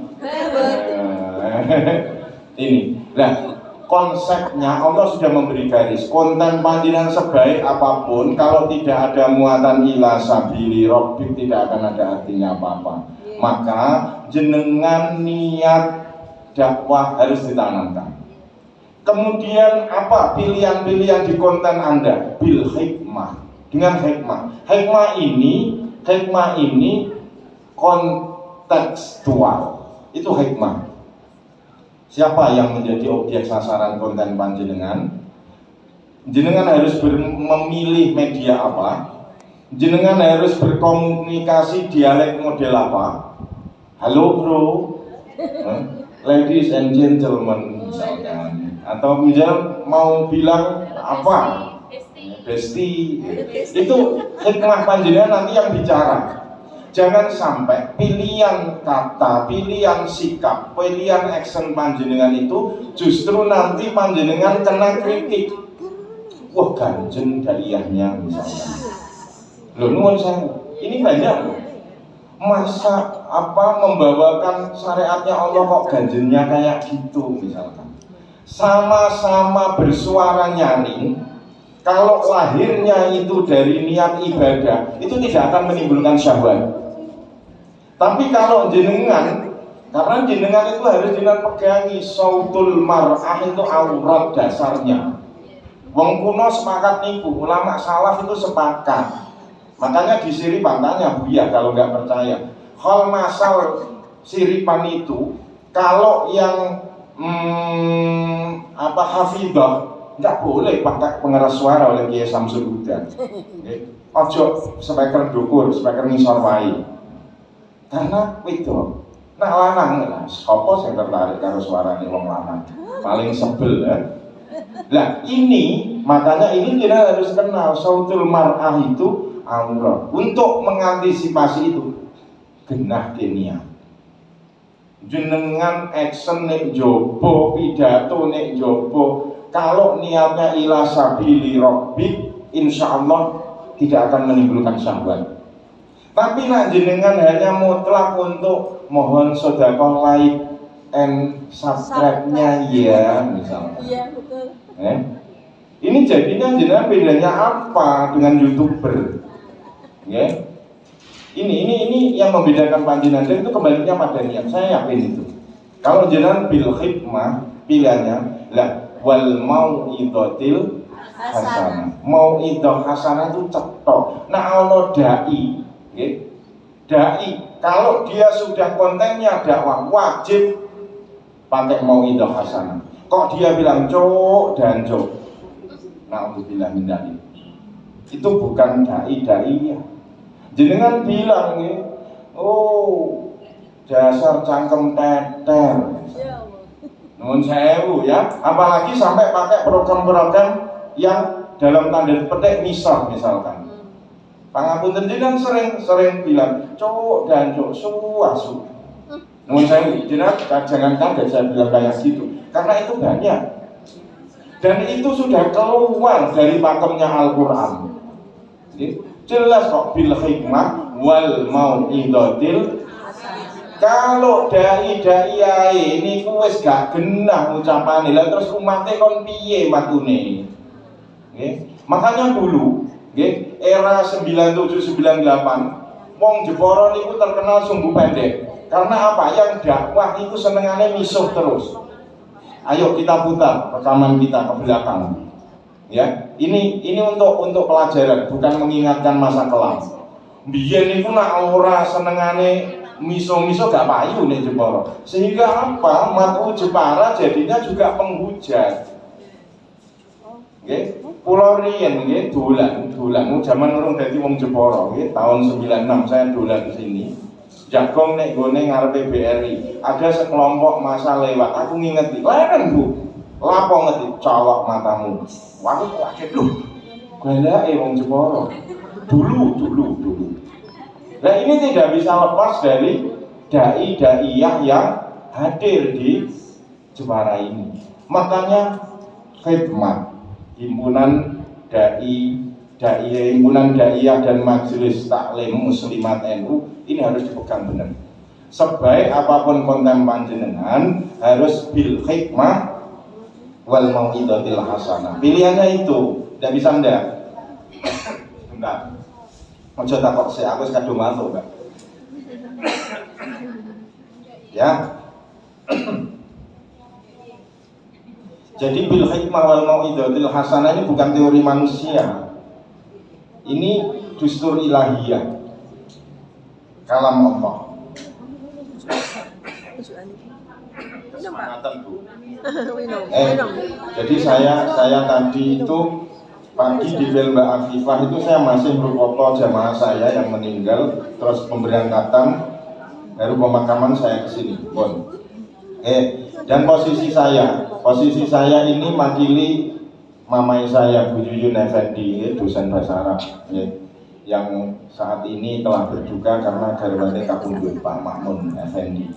Ini. Nah, konsepnya Allah sudah memberi garis. Konten panjenengan sebaik apapun, kalau tidak ada muatan ila sabili rabbik, tidak akan ada artinya apa-apa. Maka jenengan niat dakwah harus ditanamkan. Kemudian apa pilihan-pilihan di konten Anda? Bil hikmah. Dengan hikmah. Hikmah ini kontekstual. Itu hikmah. Siapa yang menjadi objek sasaran konten panjenengan? Jenengan harus memilih media apa? Jenengan harus berkomunikasi dialek model apa? Halo bro, ladies and gentlemen misalkan, atau misal mau bilang apa? Besti. Itu hikmah panjenengan nanti yang bicara. Jangan sampai pilihan kata, pilihan sikap, pilihan action panjenengan itu justru nanti panjenengan kena kritik. Wah ganjen daiyahnya misalnya. Loh nuwun sewu. Ini banyak loh. Masa membawakan syariatnya Allah kok ganjennya kayak gitu misalkan. Sama-sama bersuara nyaring. Kalau lahirnya itu dari niat ibadah, itu tidak akan menimbulkan syahwat. Tapi kalau jenengan, karena jenengan itu harus jenengan pegangi sautul mar'ah itu aurat dasarnya. Wong kuno sepakat niku, ulama salaf itu sepakat. Makanya di siripan tanya Buya kalau nggak percaya. Hal masal siripan itu, kalau yang hafidah nggak boleh pakai pengeras suara oleh Kiai Samsul Huda. Ojo speaker dukur, speaker ngisor wae. Karena itu, nah lanang lah, sopo sing tertarik karo suarane wong lanang, paling sebel ya. Nah ini, makanya ini kita harus kenal sautul mar'ah itu aurat. Untuk mengantisipasi itu, genah kenia. Jenengan action nek jopo, pidato nek jopo, kalau niatnya ila sabili rabbik, insya Allah tidak akan menimbulkan syahwat. Tapi nak jenengan hanya mutlak untuk mohon sedekah like and subscribe-nya ya misalnya. Iya betul. Ini jadinya jenengan bedanya apa dengan YouTuber? Ya. Ini yang membedakan panjenengan itu kembalinya pada niat. Saya yakin itu. Kalau jenengan bil hikmah pilihannya lah wal mau'idatil hasanah. Mau'idah hasanah itu cetok. Nah Allah dai dai, kalau dia sudah kontennya dakwah wajib pakai mau'idah hasanah. Kok dia bilang cok dan cok, na'udzubillah min dzalik, itu bukan dai ya. Jenengan bilang oh dasar cangkem teter, nuwun sewu ya. Apalagi sampai pakai program-program yang dalam tanda petik misalkan. Pangapunten jenengan sering bilang cowok dan cowok suasu. Nuwun sewu, jenengan jangan kaget saya bilang kayak gitu, karena itu banyak. Dan itu sudah keluar dari pakemnya Al-Qur'an. Jelas kok bil hikmah wal mau'idatil. Kalau dai ini wis gak genah ucapane, lah terus umate kon piye matune? Nggih. Makanya dulu era 97-98 wong Jepara niku terkenal sumbu pendek. Karena apa? Yang dakwah itu senengane misuh terus. Ayo kita putar rekaman kita ke belakang. Ya, ini untuk pelajaran, bukan mengingatkan masa kelam. Biyen niku nak ora senengane miso-miso gak payu nih Jepara. Sehingga apa? Matu Jepara jadinya juga penghujat. Nggih, kula riyen nggih dolan zaman urung dadi wong Jepara nggih, tahun 96 saya dolan ke sini. Jagong nek gone ngarepe BRI, ada sekelompok masa lewat, aku ngingeti, "Leren, Bu. Lapo ngeti colok matamu." Waduh kaget lho. Galake wong Jepara. Dulu. Nah ini tidak bisa lepas dari dai-daiyah yang hadir di Jepara ini. Makanya khidmat himpunan himpunan daiyah dan majelis taklim muslimat NU ini harus dipegang benar. Sebaik apapun konten panjenengan harus bil hikmah wal mau'idatil hasanah. Pilihannya itu, tidak bisa ndak. Bentar. Ojo takok sik aku wis kadung mantuk, Mbak. Ya. Jadi bil hikmah wal mau'idatil hasanah ini bukan teori manusia. Ini dustur ilahiyah. Kalam Allah. Semangat, Bu. Minum. Jadi saya tadi itu pagi di Mbak Afifah itu saya masih berfoto jamaah saya yang meninggal, terus pemberangkatan, baru pemakaman saya kesini, Bon. Dan posisi saya ini makili mamai saya Bu Yuyun Effendi, dosen bahasa Arab, yang saat ini telah berduka karena garwane kapundhut Pak Makmun Effendi.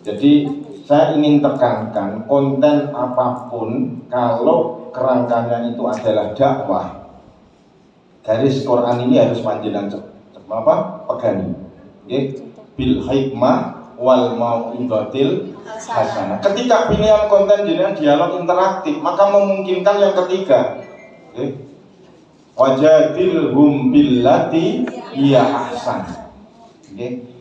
Jadi saya ingin tekankan konten apapun kalau kerangkanya itu adalah dakwah, garis Quran ini harus panjenengan pegani. Bil hikmah wal mau'izatil hasanah. Ketika pilihan konten jenengan dialog interaktif, maka memungkinkan yang ketiga. Wajadilhum billati hiya ahsan.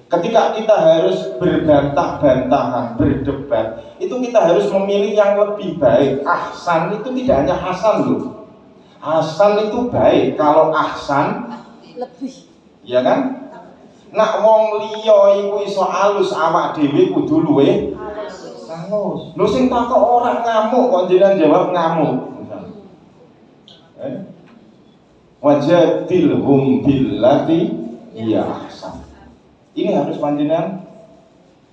Ketika kita harus berbantah-bantahan, berdebat, itu kita harus memilih yang lebih baik. Ahsan itu tidak hanya hasan loh. Hasan itu baik, kalau ahsan lebih. Ya kan? Nak wong liya iku iso alus, awak dhewe kudu luwih halus. Lho sing takok ora ngamuk kok jenengan jawab ngamuk. Wajadilhum billati hiya ahsan. Ini harus panjenengan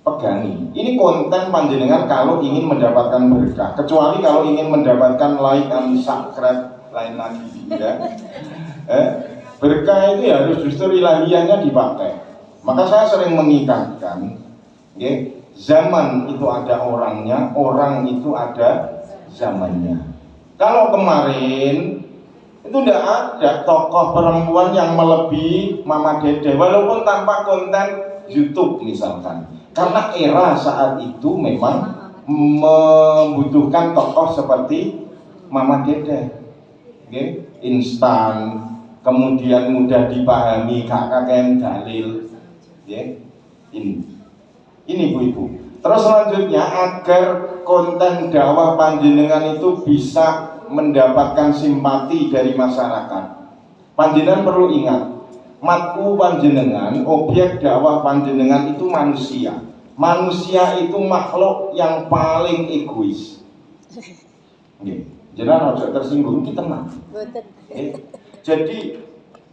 pegangi. Ini konten panjenengan kalau ingin mendapatkan berkah. Kecuali kalau ingin mendapatkan like and subscribe lain lagi, ya. Berkah itu ya harus justru ilahiyahnya dipakai. Maka saya sering mengingatkan, zaman itu ada orangnya, orang itu ada zamannya. Kalau kemarin itu tidak ada tokoh perempuan yang melebihi Mama Dede, walaupun tanpa konten YouTube misalkan, karena era saat itu memang membutuhkan tokoh seperti Mama Dede, instan, kemudian mudah dipahami, kakek dalil, ini ibu-ibu. Terus selanjutnya, agar konten dakwah panjenengan itu bisa mendapatkan simpati dari masyarakat, panjenengan perlu ingat, matku panjenengan, objek dakwah panjenengan itu manusia. Manusia itu makhluk yang paling egois. Jangan ojo tersinggung, kita tenang. Jadi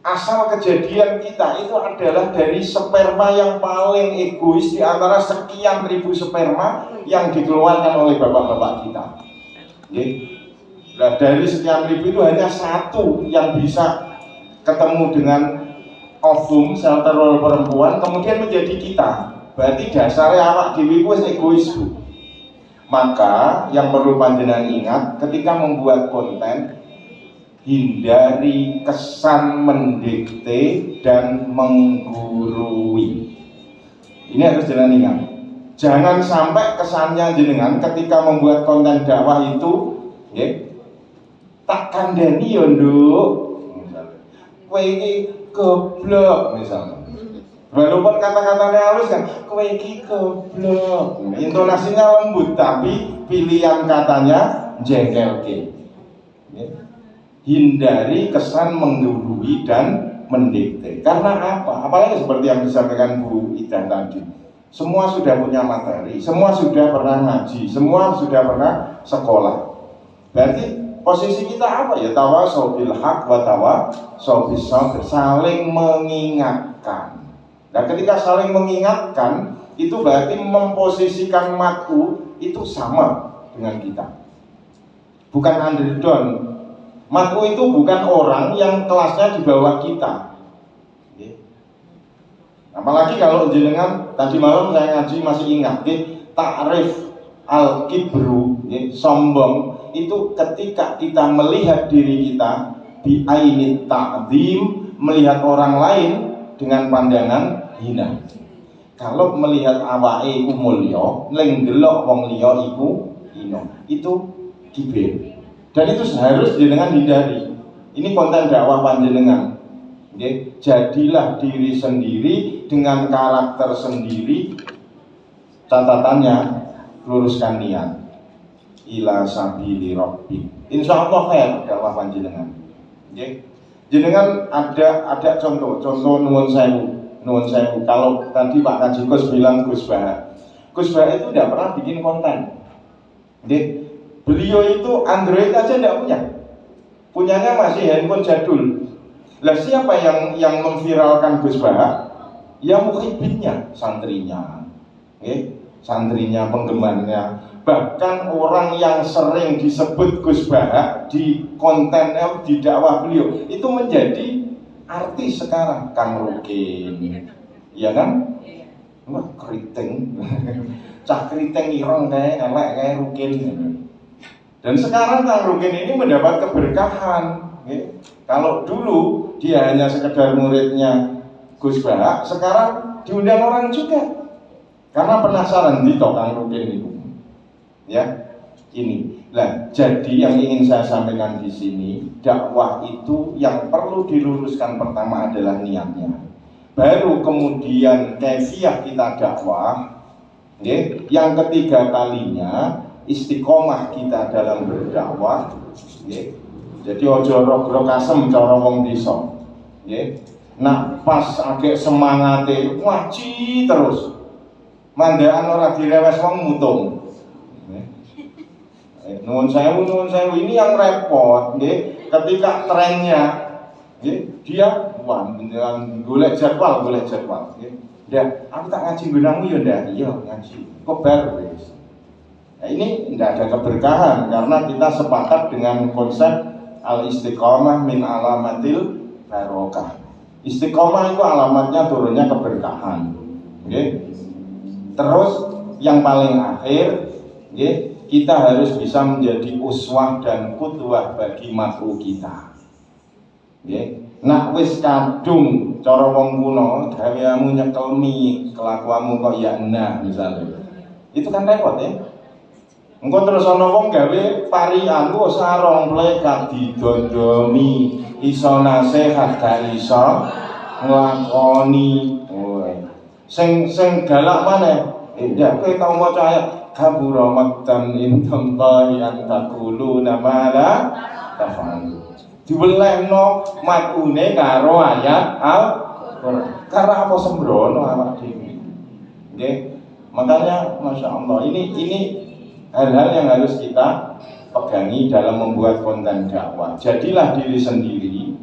asal kejadian kita itu adalah dari sperma yang paling egois di antara sekian ribu sperma yang dikeluarkan oleh bapak-bapak kita. Nah, dari sekian ribu itu hanya satu yang bisa ketemu dengan ovum sel telur perempuan, kemudian menjadi kita. Berarti dasarnya awak dhewe wis egois, Bu. Maka yang perlu panjenengan ingat ketika membuat konten, hindari kesan mendikte dan menggurui. Ini harus jenengan ingat. Jangan sampai kesannya jenengan ketika membuat konten dakwah itu, tak kandani yo nduk, kowe iki goblok misalnya. Walaupun kata-katanya halus kan, kowe iki goblok. Intonasinya lembut tapi pilihan katanya jengkelke. Hindari kesan menggurui dan mendikte. Karena apa? Apalagi seperti yang disampaikan Bu Ida tadi. Semua sudah punya materi, semua sudah pernah ngaji, semua sudah pernah sekolah. Berarti posisi kita apa ya? Tawasau bil haq wa tawasau bis sabr, saling mengingatkan. Dan ketika saling mengingatkan, itu berarti memposisikan mat'u itu sama dengan kita. Bukan underdog. Mat'u itu bukan orang yang kelasnya di bawah kita. Apalagi kalau jenengan tadi malam saya ngaji masih ingat, ta'rif al-kibru, sombong, itu ketika kita melihat diri kita bi ainit ta'zim, melihat orang lain dengan pandangan hina. Kalau melihat awake iku mulya, ning delok wong liya iku hina, itu kibir. Dan itu harus jenengan hindari. Ini konten dakwah panjenengan. Jadilah diri sendiri dengan karakter sendiri. Catatannya, luruskan niat. Ila sabili rabbi. Insyaallah khair dakwah panjenengan. Jenengan ada contoh nuwun sewu. Kalau tadi Pak Kajikus bilang Gus Bah, Gus Bah itu tidak pernah bikin konten. Jadi, beliau itu Android aja tidak punya. Punyanya masih handphone jadul. Lah siapa yang memviralkan Gus Bah? Ya muhibinnya, santrinya. Santrinya, penggemarnya. Bahkan orang yang sering disebut Gus Bah di konten di dakwah beliau itu menjadi artis sekarang, Kang Rukin. Iya kan? Wah, keriting. Cah keriting ireng kayak elek kayak Rukin. Dan sekarang Kang Rukin ini mendapat keberkahan. Kalau dulu dia hanya sekedar muridnya Gus Bah, sekarang diundang orang juga. Karena penasaran di Kang Rukin itu. Ya, ini. Nah, jadi yang ingin saya sampaikan di sini, dakwah itu yang perlu diluruskan pertama adalah niatnya. Baru kemudian kaifiah kita dakwah. Yang ketiga kalinya istiqomah kita dalam berdakwah. Jadi ojo rog-rog asem cara wong desa. Nah, pas agak semangate ngaji terus. Mandaan ora direwes wong mutung. Nuwun sewu ini yang repot, ketika trennya, dia golek jadwal, ya, aku tak ngaji gunangmu ya ndak, iya ngaji, kok baru wis. Nah, ini tidak ada keberkahan karena kita sepakat dengan konsep al-istiqomah min alamatil barokah. Istiqomah itu alamatnya turunnya keberkahan. Terus yang paling akhir, kita harus bisa menjadi uswah dan qudwah bagi makhluk kita. Nak wis kadung cara wong kuno, gaweamu nyekel mie, kelakuanmu kok ya nah misalnya. Itu kan repot ya. Engko terus ana wong gawe parian ku sarong plekat didondomi, iso nasihat gak iso nglakoni. Sing galak maneh. Ya kowe tau maca ayat kabura maktan indallahi an taqulu ma la taf'alu. Diwelehno matune karo ayat Al-Qur'an. Karena apa sembrono awak dhewe. Nggih. Makanya Masya Allah ini hal-hal yang harus kita pegangi dalam membuat konten dakwah. Jadilah diri sendiri,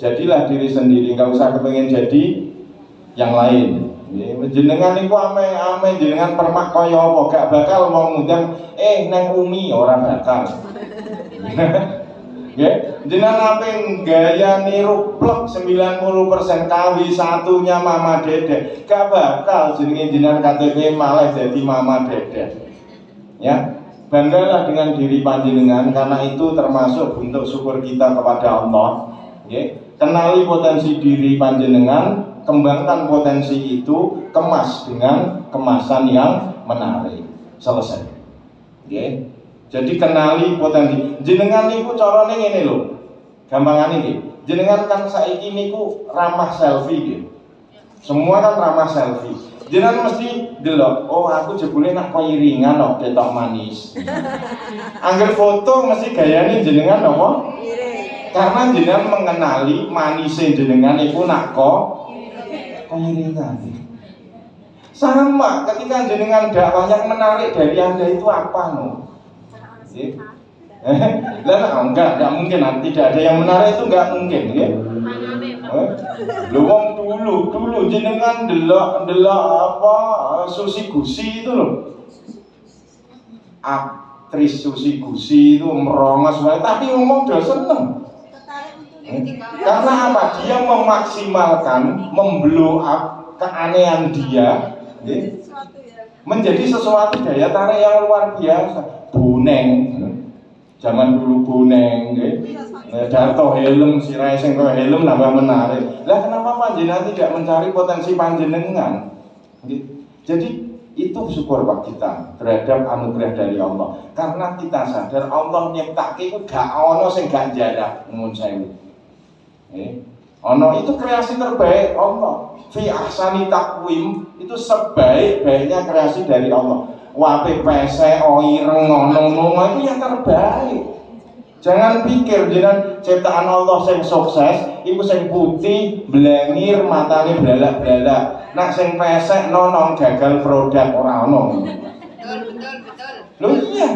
jadilah diri sendiri, nggak usah kepengen jadi yang lain. Jenengan niku ame-ame jenengan permak kaya apa gak bakal mau ngundang nang Umi ora bakal. Jenengan ape gaya niru plek 90% kawi satunya Mama Dede. Gak bakal jenengan KTP malah jadi Mama Dede. Ya, banggalah dengan diri panjenengan karena itu termasuk bentuk syukur kita kepada Allah. Kenali potensi diri panjenengan, kembangkan potensi itu, kemas dengan kemasan yang menarik. Selesai. Jadi kenali potensi. Jenengan niku carane ngene lho. Gampangane iki. Jenengan kan saiki niku ramah selfie nggih. Semua kan ramah selfie. Jenengan mesti delok, oh aku jebule nak kok iringan kok ketok manis. Angger foto mesti gayane jenengan apa? Karena jenengan mengenali manisnya jenengan iku nak kok iringan. Sama ketika jenengan dakwah yang menarik dari Anda itu apa no? Enggak mungkin, tidak ada yang menarik itu enggak mungkin, ya. Lu wong dulu jenengan delok apa Susi Gusi itu loh. Aktris Susi Gusi itu merongos tapi ngomong udah seneng. Karena apa? Dia memaksimalkan, memblow up keanehan dia, menjadi sesuatu daya tarik yang luar biasa. Boneng, zaman dulu boneng, Darto helm, sirai sing koyo helm nambah menarik. Lah kenapa panjenengan tidak mencari potensi panjenengan? Jadi itu syukur Pak kita terhadap anugerah dari Allah. Karena kita sadar Allah nyiptake iku gak ono sing gak jarak nuwun sewu. Ono itu kreasi terbaik Allah. Fi ahsani taqwim itu sebaik-baiknya kreasi dari Allah. Wape pese oireng ngono itu yang terbaik. Jangan pikir jenengan ciptaan Allah sing sukses iku sing putih, blengir, matane blalak-blalak. Nak sing pesek nonong gagal produk ora ono. Lho iya.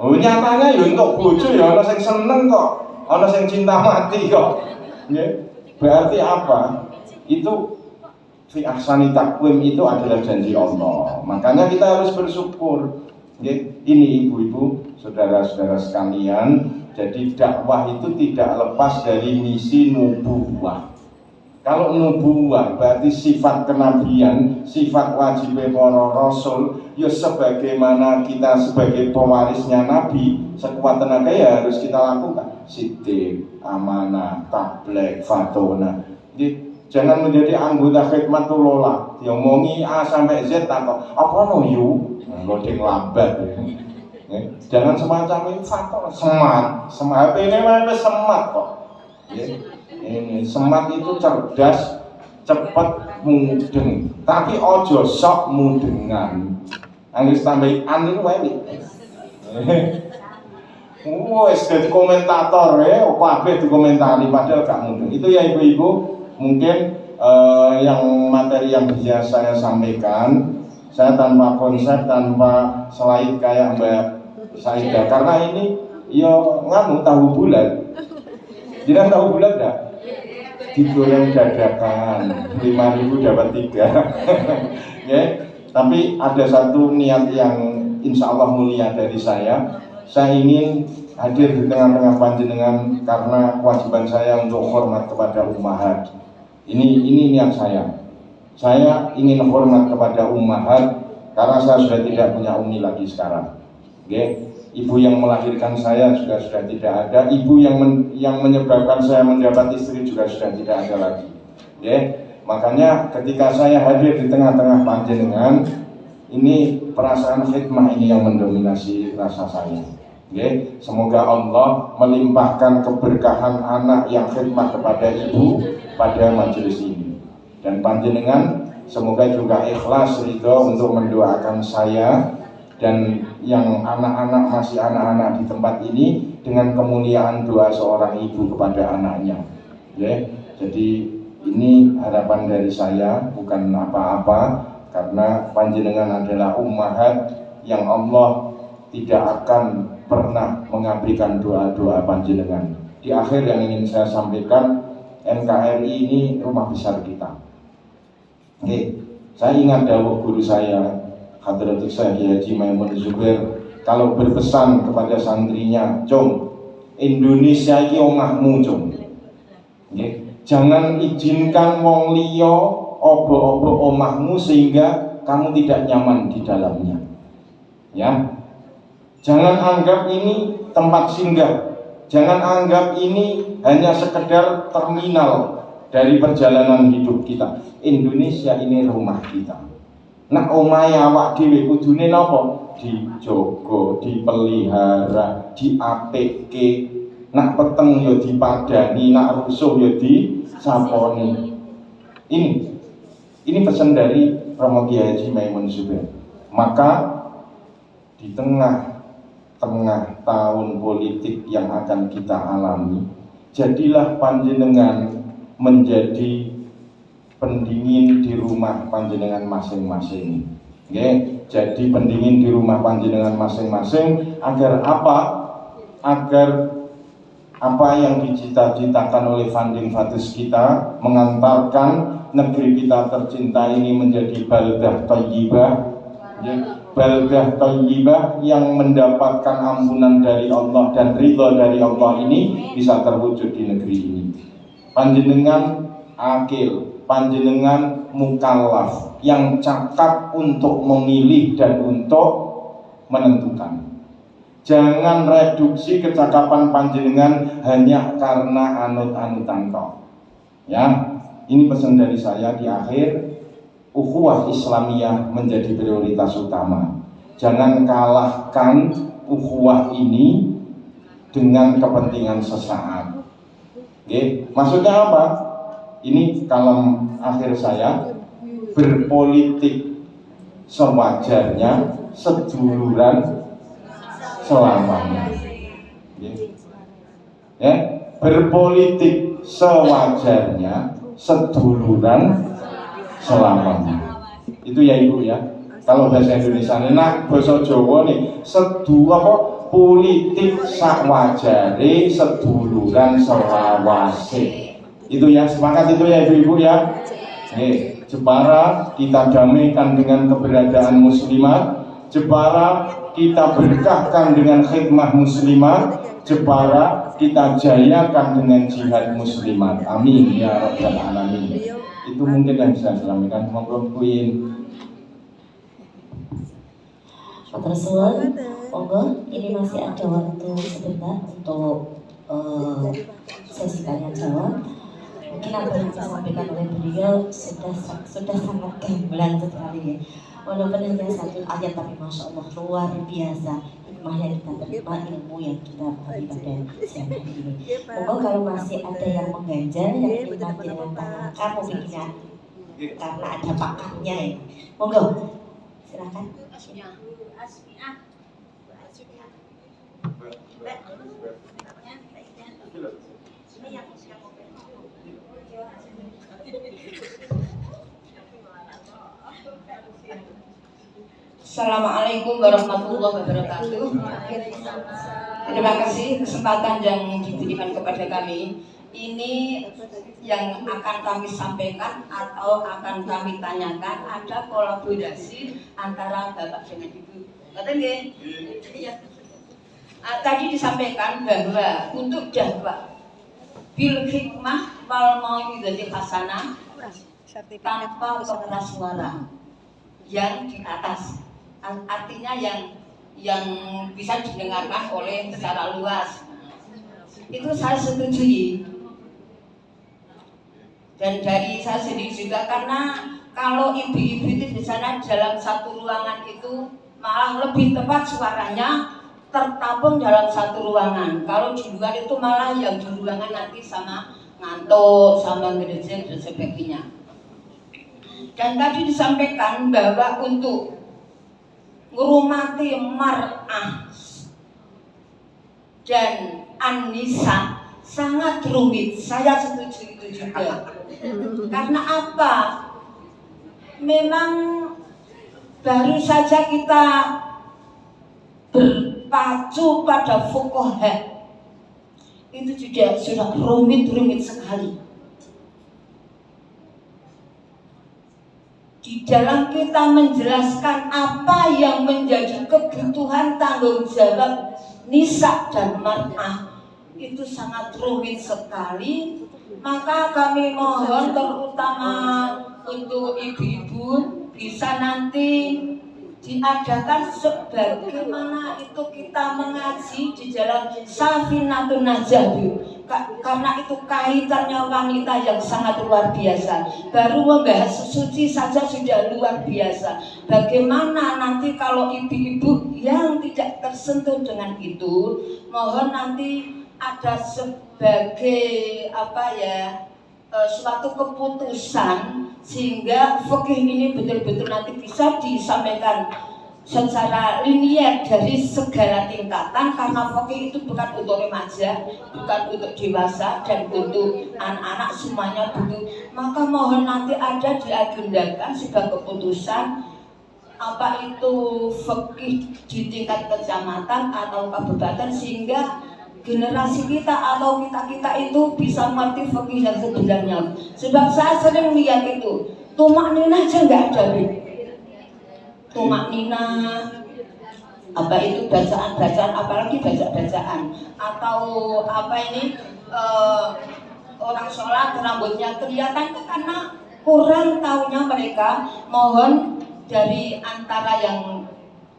Oh nyatanya ya untuk bojo ya ana sing seneng kok, ana sing cinta mati kok. Nggih. Berarti apa? Itu fi ahsani taqwim itu adalah janji Allah. Makanya kita harus bersyukur. Nggih. Ini ibu-ibu, saudara-saudara sekalian, jadi dakwah itu tidak lepas dari misi nubuwah. Kalau nubuwah berarti sifat kenabian, sifat wajib para rasul, ya sebagaimana kita sebagai pewarisnya nabi, sekuat tenaga ya harus kita lakukan. Siddiq, amanah, tabligh, fatona. Jadi jangan menjadi anggota khidmatul lola, diomongi A sampai Z takut apa no you, loading lambat. Jangan semacam itu fatona, semat ini memang semat kok. Ini semat itu cerdas, cepat, mudeng, tapi ojo sok mudengan. Anggis tambahin itu wae. Wes jadi komentator ya, kabeh dikomentari padahal gak mudeng. Itu ya ibu-ibu, mungkin yang materi yang bisa saya sampaikan. Saya tanpa konsep, tanpa slide kayak Mbak Saida, karena ini yo nganu tahu bulat. Jangan tahu bulat enggak? Digoreng dadakan 5.000 dapat 3. Ya, tapi ada satu niat yang insya Allah mulia dari saya ingin hadir di tengah-tengah panjenengan karena kewajiban saya untuk hormat kepada ummahat. Ini niat saya ingin hormat kepada ummahat karena saya sudah tidak punya umi lagi sekarang. Okay? Ibu yang melahirkan saya juga sudah tidak ada. Ibu yang menyebabkan saya mendapat istri juga sudah tidak ada lagi. Makanya ketika saya hadir di tengah-tengah panjenengan, ini perasaan khidmah ini yang mendominasi rasa saya. Semoga Allah melimpahkan keberkahan anak yang khidmah kepada ibu pada majelis ini. Dan panjenengan semoga juga ikhlas ridho untuk mendoakan saya dan yang anak-anak masih anak-anak di tempat ini dengan kemuliaan doa seorang ibu kepada anaknya. Jadi ini harapan dari saya, bukan apa-apa, karena panjenengan adalah ummahat yang Allah tidak akan pernah mengabaikan doa-doa panjenengan. Di akhir yang ingin saya sampaikan, NKRI ini rumah besar kita. Saya ingat dawuh guru saya, Hadratus Syekh Haji Maimun Zubair, kalau berpesan kepada santrinya, "Cung, Indonesia iki omahmu, Cung. Jangan izinkan wong liya obo-obo omahmu sehingga kamu tidak nyaman di dalamnya." Ya. Jangan anggap ini tempat singgah. Jangan anggap ini hanya sekedar terminal dari perjalanan hidup kita. Indonesia ini rumah kita. Nak omahe awak dhewe kudune napa? Dijogo, dipelihara, diapike. Nak peteng ya dipadani, nak rusuh ya disaponi. Ini pesan dari Romo Kiai Haji Maimun Zubair. Maka di tengah-tengah tahun politik yang akan kita alami, jadilah panjenengan menjadi pendingin di rumah panjenengan masing-masing. Jadi pendingin di rumah panjenengan masing-masing agar apa? Agar apa yang dicita-citakan oleh founding fathers kita, mengantarkan negeri kita tercinta ini menjadi baldah thayyibah, baldah thayyibah yang mendapatkan ampunan dari Allah dan ridha dari Allah ini bisa terwujud di negeri ini. Panjenengan akil, panjenengan mukallaf yang cakap untuk memilih dan untuk menentukan. Jangan reduksi kecakapan panjenengan hanya karena anut-anutan toh. Ya, ini pesan dari saya di akhir. Ukhuwah Islamiyah menjadi prioritas utama. Jangan kalahkan ukhuwah ini dengan kepentingan sesaat. Maksudnya apa? Ini kalam akhir saya, berpolitik sewajarnya, seduluran selamanya. Berpolitik sewajarnya, seduluran selamanya. Itu ya Ibu ya. Kalau bahasa Indonesia nah bahasa Jawa nih sedu apa politik sakwajare seduluran selawase. Itu ya, sepakat itu ya Ibu-ibu ya. Jepara kita damaikan dengan keberadaan muslimat, Jepara kita berkahkan dengan khidmah muslimat, Jepara kita jayakan dengan jihad muslimat. Amin ya rabbal alamin. Itu mungkin yang bisa saya sampaikan. Monggo Queen. Matur monggo ini masih ada waktu sebentar untuk sesi tanya jawab. Mungkin apa yang disampaikan oleh beliau sudah sangat gamblang sekali ya. Walaupun hanya satu ayat tapi masya Allah luar biasa hikmah yang kita terima, ilmu yang kita beri pada siang hari ini. Monggo kalau masih ada yang mengganjal yang ingin dengan tanyakan mungkin karena ada pakarnya ya. Monggo silakan. Assalamualaikum warahmatullahi wabarakatuh. Terima kasih kesempatan yang diberikan kepada kami. Ini yang akan kami sampaikan atau akan kami tanyakan, ada kolaborasi antara Bapak dengan Ibu. Betul nggih? Iya. Tadi disampaikan bahwa untuk dakwah bil hikmah wal mau'izatil hasanah tanpa pengeras suara yang di atas. Artinya yang bisa didengarkan oleh secara luas. Itu saya setujui. Dan dari saya sendiri juga, karena kalau ibu-ibu itu di sana dalam satu ruangan itu malah lebih tepat suaranya tertampung dalam satu ruangan. Kalau di luar itu malah yang di ruangan nanti sama ngantuk, sama ngedejek dan sebagainya. Dan tadi disampaikan bahwa untuk ngurumati mar'ah dan an-nisa sangat rumit. Saya setuju itu juga. Karena apa? Memang baru saja kita berpacu pada fuqaha. Itu juga sudah rumit sekali. Di dalam kita menjelaskan apa yang menjadi kebutuhan tanggung jawab nisa dan mar'ah itu sangat rumit sekali. Maka kami mohon terutama untuk ibu-ibu bisa nanti diadakan sebagaimana itu kita mengaji di dalam Safinatun Najah, karena itu kaitannya wanita yang sangat luar biasa. Baru membahas suci saja sudah luar biasa. Bagaimana nanti kalau ibu-ibu yang tidak tersentuh dengan itu, mohon nanti ada sebagai suatu keputusan sehingga fikih ini betul-betul nanti bisa disampaikan secara linier dari segala tingkatan, karena fikih itu bukan untuk remaja, bukan untuk dewasa dan untuk anak-anak, semuanya butuh. Maka mohon nanti ada diagendakan sebuah keputusan apa itu fikih di tingkat kecamatan atau kabupaten, sehingga generasi kita atau kita itu bisa mengerti fikih yang sebenarnya. Sebab saya sering lihat itu tumak nina aja nggak ada, tumak nina apa itu bacaan, apalagi bacaan atau apa ini orang sholat rambutnya kelihatan, itu karena kurang tahunya mereka. Mohon dari antara yang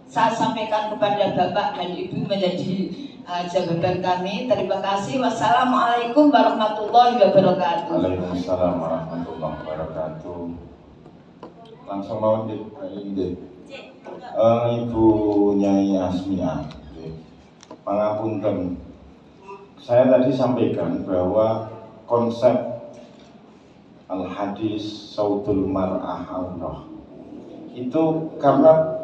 saya sampaikan kepada Bapak dan Ibu menjadi jawaban kami. Terima kasih. Wassalamualaikum warahmatullahi wabarakatuh. Waalaikumsalam warahmatullahi wabarakatuh. Langsung mau ini Ibu Nyai Asmia. Pangapunten. Saya tadi sampaikan bahwa konsep al-hadis sautul mar'ah Allah itu karena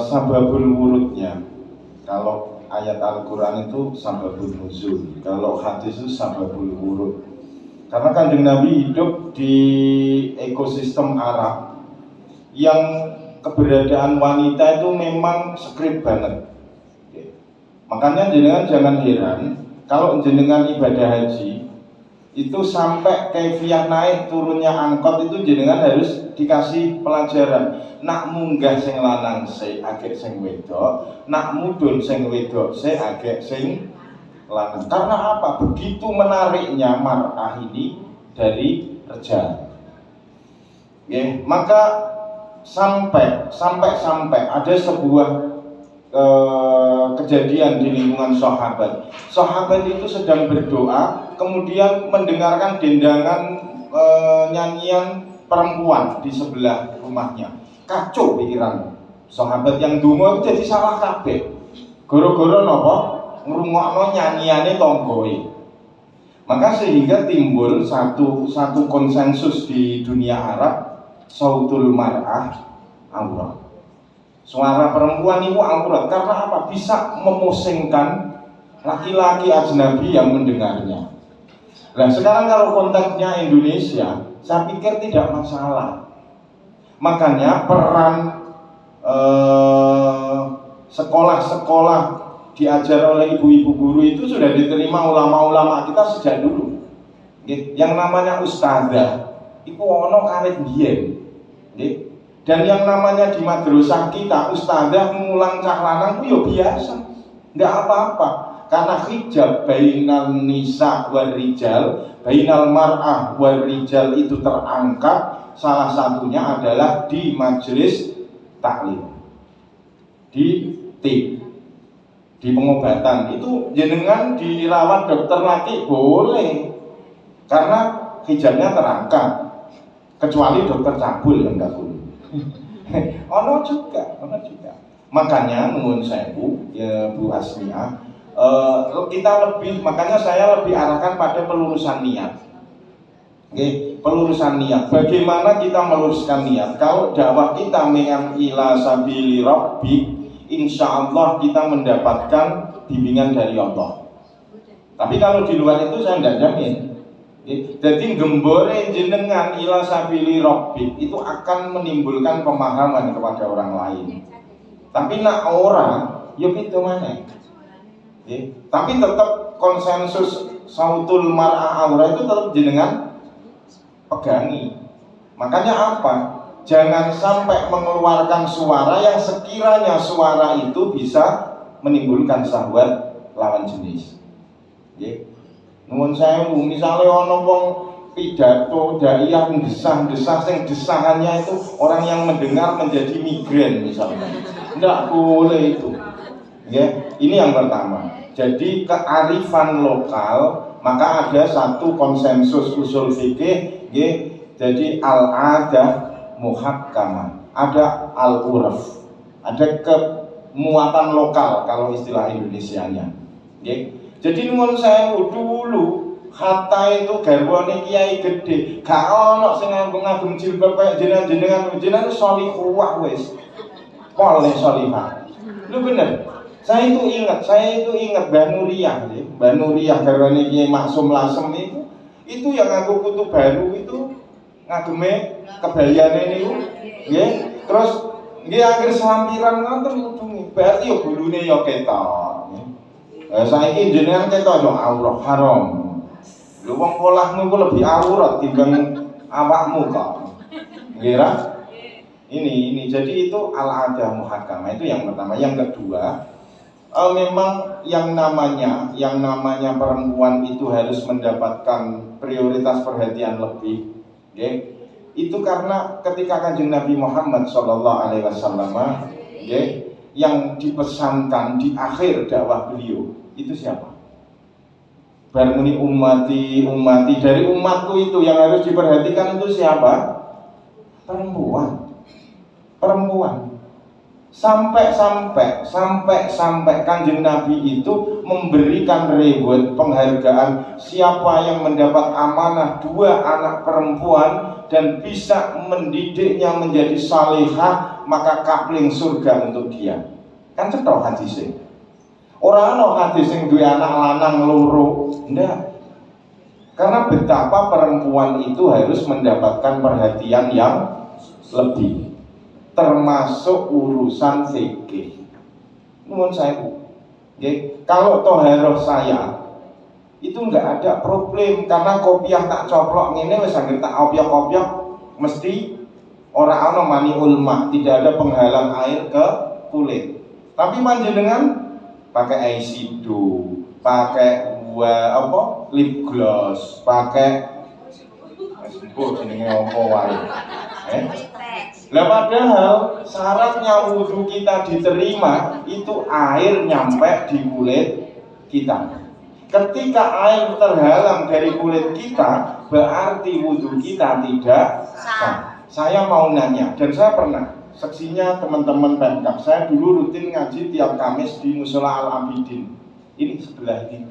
sababul wurudnya. Kalau ayat Al-Quran itu sababul nuzul, kalau hadis itu sababul wurud. Karena Kanjeng Nabi hidup di ekosistem Arab yang keberadaan wanita itu memang skrip banget. Makanya jenengan jangan heran kalau jenengan ibadah haji itu sampai kefiah naik turunnya angkot itu jenengan harus dikasih pelajaran. Nak munggah sing lanang se agek sing wedok, nak mudhun sing wedok se agek sing lanang. Karena apa? Begitu menariknya mar'ah ini dari rejal. Maka sampai ada sebuah kejadian di lingkungan sahabat. Sahabat itu sedang berdoa, kemudian mendengarkan dendangan nyanyian perempuan di sebelah rumahnya. Kacau pikiran sahabat yang donga itu jadi salah kabeh. Goro-goro napa? Ngrungokno nyanyiyane tanggoe. Maka sehingga timbul satu konsensus di dunia Arab, sautul mar'ah aurat. Suara perempuan itu aurat karena apa? Bisa memusingkan laki-laki ajnabi yang mendengarnya. Nah sekarang kalau konteksnya Indonesia, saya pikir tidak masalah. Makanya peran sekolah-sekolah diajar oleh ibu-ibu guru itu sudah diterima ulama-ulama kita sejak dulu. Yang namanya ustadzah itu ono karet biyen. Dan yang namanya di madrasah kita ustadzah ngulang cah lanang itu ya biasa, enggak apa-apa. Karena hijab bainal nisa wal rijal, bainal mar'ah wal rijal itu terangkat, salah satunya adalah di majelis taklim, di pengobatan. Itu jenengan dirawat dokter laki boleh, karena hijabnya terangkat, kecuali dokter cabul yang enggak boleh. Ono juga. Makanya nuwun sewu ya Bu Hasmiyah, makanya saya lebih arahkan pada pelurusan niat. Pelurusan niat. Bagaimana kita meluruskan niat? Kalau dakwah kita dengan ila sabili rabbi, insya Allah kita mendapatkan bimbingan dari Allah. Tapi kalau di luar itu saya tidak jamin. Jadi gembore jenengan ila sabili rabbik itu akan menimbulkan pemahaman kepada orang lain. Tapi nak orang ya itu mana? Tapi tetap konsensus sautul mar'ah aura itu tetap jenengan pegangi. Makanya apa? Jangan sampai mengeluarkan suara yang sekiranya suara itu bisa menimbulkan syahwat lawan jenis. Nuwun sewu, misalnya ono wong pidato daiyah desah-desah sing desahannya itu orang yang mendengar menjadi migrain misalnya. Enggak boleh itu. Ini yang pertama. Jadi kearifan lokal, maka ada satu konsensus usul fikih, jadi al-adah muhakkamah, ada al-urf, ada kemuatan lokal kalau istilah Indonesianya. Jadi nuwun sewu dulu hatta itu garwane kiai gede, gak ono sing ngagem jilbab kaya jenengan sholihah wis. Pole sholihah. Lu bener. Saya itu ingat Mbah Nuriyah garwane kiai Maksum Lasem itu yang ngaku kutu baru itu ngageme kebayane niku nggih. Terus nggih akhir selampiran ngoten mudunge. Berarti yo bulune yo ketok. Saiki jenengan ketok yo aurat haram. Lho wong polahmu iku lebih aurat timbang awakmu kok. Nggih ra? Ini jadi itu al-adah muhakkamah itu yang pertama. Yang kedua, memang yang namanya perempuan itu harus mendapatkan prioritas perhatian lebih. Itu karena ketika Kanjeng Nabi Muhammad SAW yang dipesankan di akhir dakwah beliau itu siapa? Barmuni ummati dari umatku itu yang harus diperhatikan itu siapa? Perempuan. Sampai Kanjeng Nabi itu memberikan reward penghargaan siapa yang mendapat amanah 2 anak perempuan dan bisa mendidiknya menjadi salihah, maka kapling surga untuk dia. Kan cetok hadisnya. Orang ana hadis sing duwe anak lanang loro, ndak. Karena betapa perempuan itu harus mendapatkan perhatian yang lebih, termasuk urusan fikih. Nuwun sewu. Nggih, kalau toharoh saya itu nggak ada problem, karena kopiah tak coplok ngene wis anggere tak opiok-opiok mesti ora ana mani ulma, tidak ada penghalang air ke kulit. Tapi panjenengan pakai eyeshadow, pakai lip gloss, pakai jenenge apa wae. Lah padahal syaratnya wudhu kita diterima itu air nyampe di kulit kita. Ketika air terhalang dari kulit kita, berarti wudhu kita tidak sah. Saya mau nanya, dan saya pernah, seksinya teman-teman Pemkab, saya dulu rutin ngaji tiap Kamis di Musola Al-Abidin. Ini sebelah ini.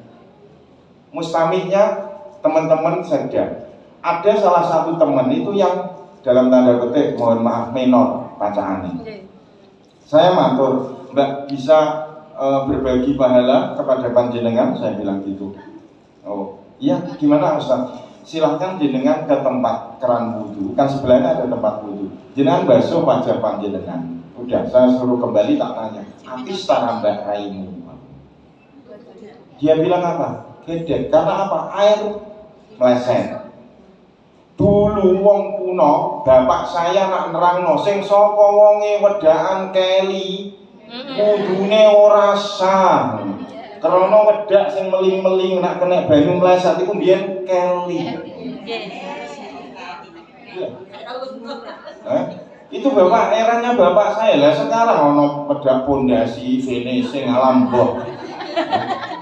Mustamihnya teman-teman saja. Ada salah satu teman itu yang dalam tanda petik, mohon maaf, menor bacaannya. Saya matur, Mbak bisa berbagi pahala kepada panjenengan, saya bilang gitu. Oh, iya, gimana Ustaz? Silahkan jenengan ke tempat keran wudhu, kan sebelahnya ada tempat wudhu. Jenengan basuh wajah panjenengan. Udah, saya suruh kembali tak tanya. Atis tarambah raimu. Dia bilang apa? Gede, karena apa? Air meleset. Dulu wong kuno, bapak saya nak nerangno sing sapa wonge wedaan keli, wudune ora sah. Karena wedak sing meling-meling nak kena banyu meleset iku mbiyen keli. Itu bapak eranya bapak saya lah. Sekarang ono wedak pondasi finishing alam boh.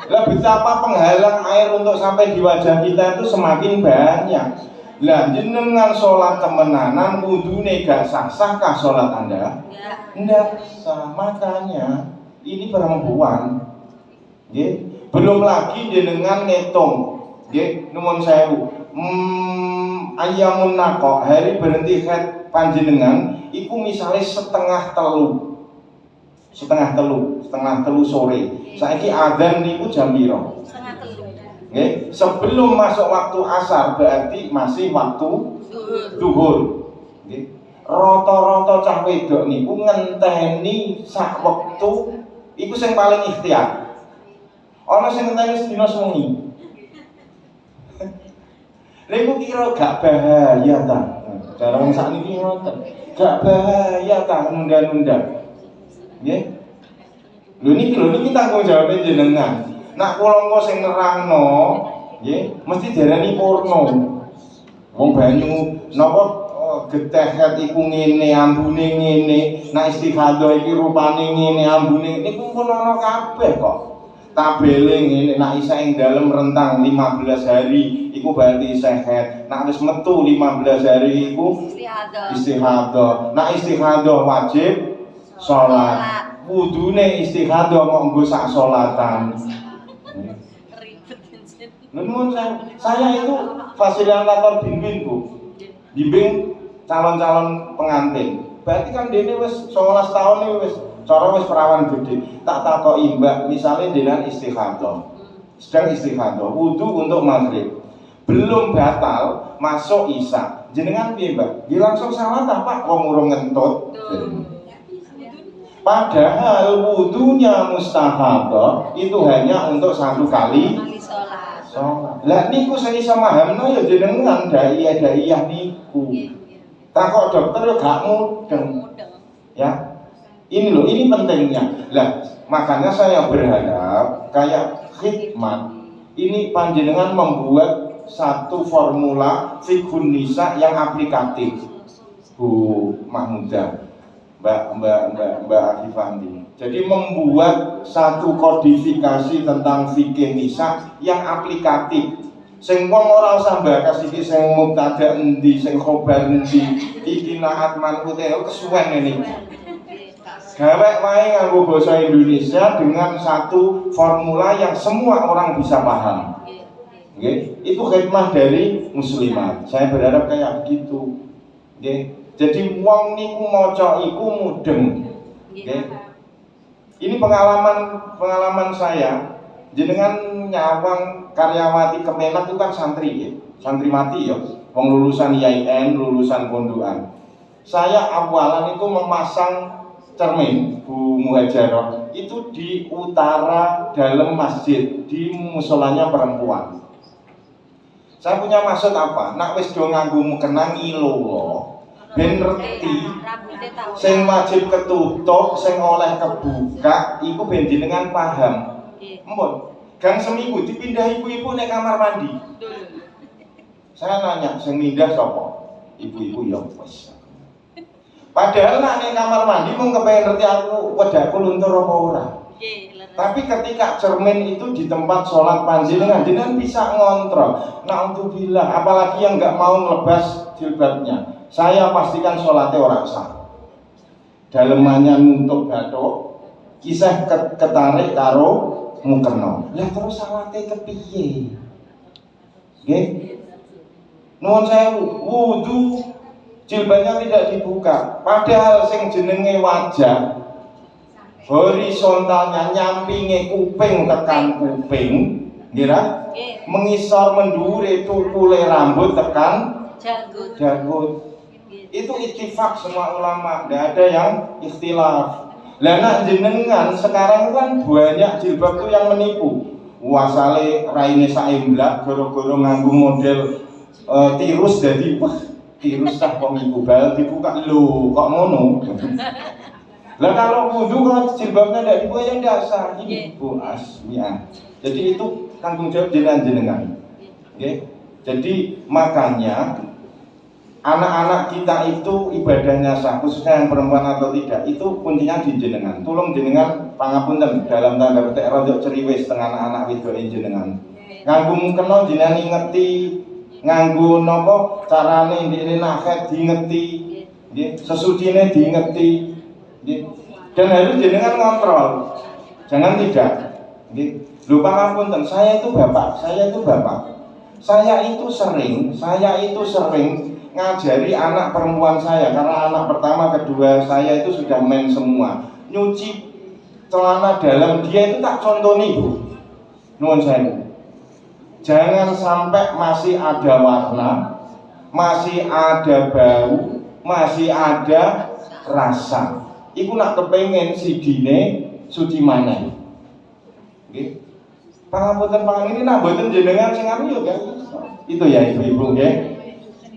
Lah betapa penghalang air untuk sampai di wajah kita itu semakin banyak. Lah jenengan sholat temenanan wudune gak sah-sahkah sholat Anda? Enggak sah. Makanya ini perempuan, nggih, belum lagi jenengan ngitung, nggih, nuwun sewu. Ayamun naqo, hari berhenti haid panjenengan iku misale setengah telu sore. Saiki adzan niku jam piro? Nggih, sebelum masuk waktu asar berarti masih waktu zuhur. Nggih. Rata-rata cah wedok niku ngenteni sak wektu iku sing paling ikhtiar. Ana sing ngenteni sedina sewengi. Lha iku kira gak bahaya ta? Cara wong sakniki ngoten. Gak bahaya ta nunda-nunda. Nggih. Lho niki tanggung jawab jenengan. Nak kula engko sing nerangno, nggih, mesti diarani porno. Wong banyu napa getehet iku ngene, ambune ngene, nak istighadah iki rupane ngene, ambune niku pun ana kabeh kok. Tabele ngene, nak isa ing dalem rentang 15 hari iku berarti sehat. Nak wis metu 15 hari iku istighadah. Nak istighadah wajib salat. Wudune istighadah kok nggo sak salatan. Namun saya itu fasilitator bimbing Bu, bimbing calon-calon pengantin. Berarti kan dene wis 19 tahun nih wis cara wis perawan gede. Tak takoki Mbak, misalnya dengan istighadah, sedang istighadah, wudu untuk maghrib, belum batal masuk isya. Jenengan piye Mbak? Dia langsung salat Pak, wong urung ngentut. Padahal wudunya mustahadah itu hanya untuk satu kali sholat. Lah niku sing iso mahamno ya jenengan daiyah niku. Takok dokter ya gak mudeng. Ya. Ini loh, ini pentingnya. Lah, makanya saya berharap kayak khidmat ini panjenengan membuat satu formula fiqhun nisa yang aplikatif. Bu Mahmudah, Mbak Akifandi. Jadi membuat satu kodifikasi tentang fikih nisa yang aplikatif. Sing wong ora usah bakas iki sing mubtada endi, sing khobar endi, iki naat manku teh kesuwen ini. Gawe wae nganggo basa Indonesia dengan satu formula yang semua orang bisa paham. Nggih, itu khidmah dari muslimat. Saya berharap kayak begitu. Nggih. Jadi wong niku maca iku mudeng. Nggih. Ini pengalaman saya, jenengan nyawang karyawati Kemenak itu kan santri ya, santri mati ya, wong lulusan IAIN, lulusan pondokan. Saya awalan itu memasang cermin Bu Muhajarah itu di utara dalam masjid di musolanya perempuan. Saya punya maksud apa? Nak wis do nganggo mukena ngilo ben ngerti sing wajib ketutup, sing oleh kebuka iku ben jenengan paham. Empun, gang seminggu dipindah ibu-ibu nek kamar mandi. Saya nanya, sing mindah sapa? Ibu-ibu ya wis. Padahal nak nek kamar mandi mung kepengin ngerti aku wedakku luntur apa ora. Tapi ketika cermin itu di tempat sholat panjenengan bisa ngontrol. Nah untuk bilang, apalagi yang nggak mau melepas jilbabnya, saya pastikan sholatnya orang sah. Dalemannya nuntuk bathuk, kisah ketarik karo mukena. Lah terus salate kepiye? Nggih. Nuwun sewu, wudu jilbabnya tidak dibuka. Padahal sing jenenge wajah horizontalnya nyampinge kuping tekan kuping, ngira? Mengisor mendhure tukule rambut tekan janggut. Itu ittifaq semua ulama, tidak ada yang ikhtilaf. Lah nak jenengan sekarang kan banyak jilbab itu yang menipu. Wasale raine saemblak gara-gara nganggo model tirus jadi wah tirus tak kok minggu bal dibuka lho kok ngono. Lah kalau wudu kan jilbabnya tidak dibuka yang dasar ini Bu Asmiah. Jadi itu tanggung jawab jenengan. Okay? Jadi makanya anak-anak kita itu ibadahnya sah, khususnya yang perempuan atau tidak, itu kuncinya di jenengan. Tolong jenengan pangapunten dalam tanda petik rodok ceriwis tengah anak-anak wedoke jenengan. Nganggo mukena jenengan ngerti, nganggo napa carane ndekne nakhet dingerti, nggih, sesucine dingerti. Dan harus jenengan kontrol, jangan tidak. Lupa ngapunten, saya itu bapak. Saya itu sering ngajari anak perempuan saya karena anak pertama, kedua saya itu sudah main semua. Nyuci celana dalam dia itu tak contoni Bu. Nuwun sewu. Jangan sampai masih ada warna, masih ada bau, masih ada rasa. Iku nak kepengen sidine suci maneh. Nggih. Pangapunten ini nak mboten jenengan sing anu yo kan. Itu ya ibu-ibu nggih.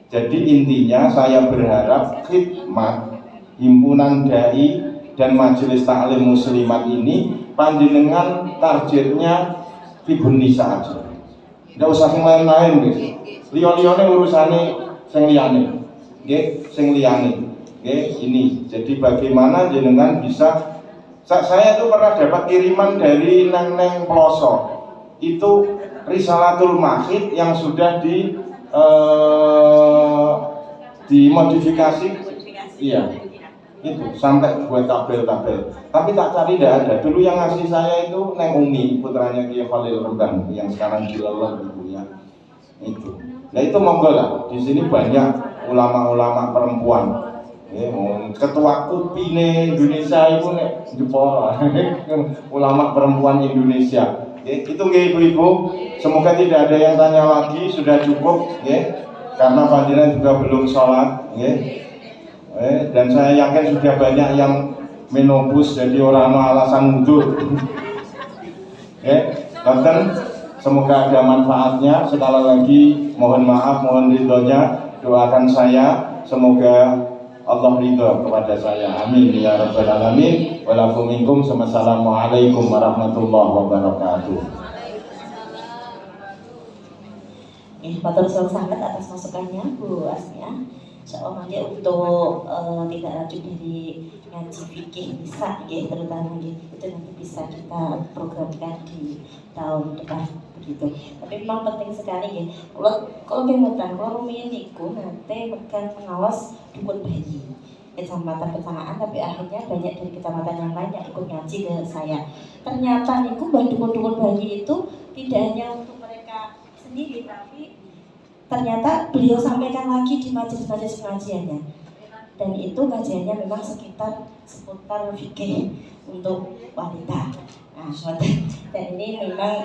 Jadi intinya saya berharap khidmat himpunan dai dan majelis taklim muslimat ini panjenengan targetnya fibun nisa aja. Tidak usah sing lain-lain nggih. Liya-liyane urusane sing liyane. Nggih, sing liyane. Oke, ini. Jadi bagaimana jenengan bisa? Saya tuh pernah dapat kiriman dari neng pelosok. Itu Risalatul Mahid yang sudah dimodifikasi. Iya. Itu sampai buat tabel-tabel. Tapi tak cari tidak ada. Dulu yang ngasih saya itu Neng Umi, putranya Kiai Khalil Rembang yang sekarang dileleh gitu ya. Itu. Nah itu monggo lah. Di sini banyak ulama-ulama perempuan. Ketua Kupine Indonesia itu nek jepol ulama perempuan Indonesia. Itu nggih ibu-ibu. Semoga tidak ada yang tanya lagi, sudah cukup karena panjenengan juga belum sholat dan saya yakin sudah banyak yang menopus jadi orang alasan mundur. Semoga ada manfaatnya. Sekali lagi mohon maaf, mohon ridhonya. Doakan saya semoga Allah ridho kepada saya. Amin ya rabbal alamin. Walafu minkum. Wassalamualaikum warahmatullahi wabarakatuh. Matur suwun sangat atas masukannya Bu Asmiah. Insyaallah nanti untuk tidak lanjut dari ngaji fikih bisa terutama itu nanti bisa kita programkan di tahun depan begitu. Tapi memang penting sekali ya. Kalau kemudian kalau rumiyin niku nanti akan mengawas dukun bayi kecamatan kesanaan, tapi akhirnya banyak dari kecamatan yang lain yang ikut ngaji ke saya. Ternyata niku dukun-dukun bayi itu tidak hanya untuk mereka sendiri, tapi ternyata beliau sampaikan lagi di majelis-majelis pengajiannya. Dan itu kajiannya memang seputar fikih untuk wanita. Nah, Dan ini memang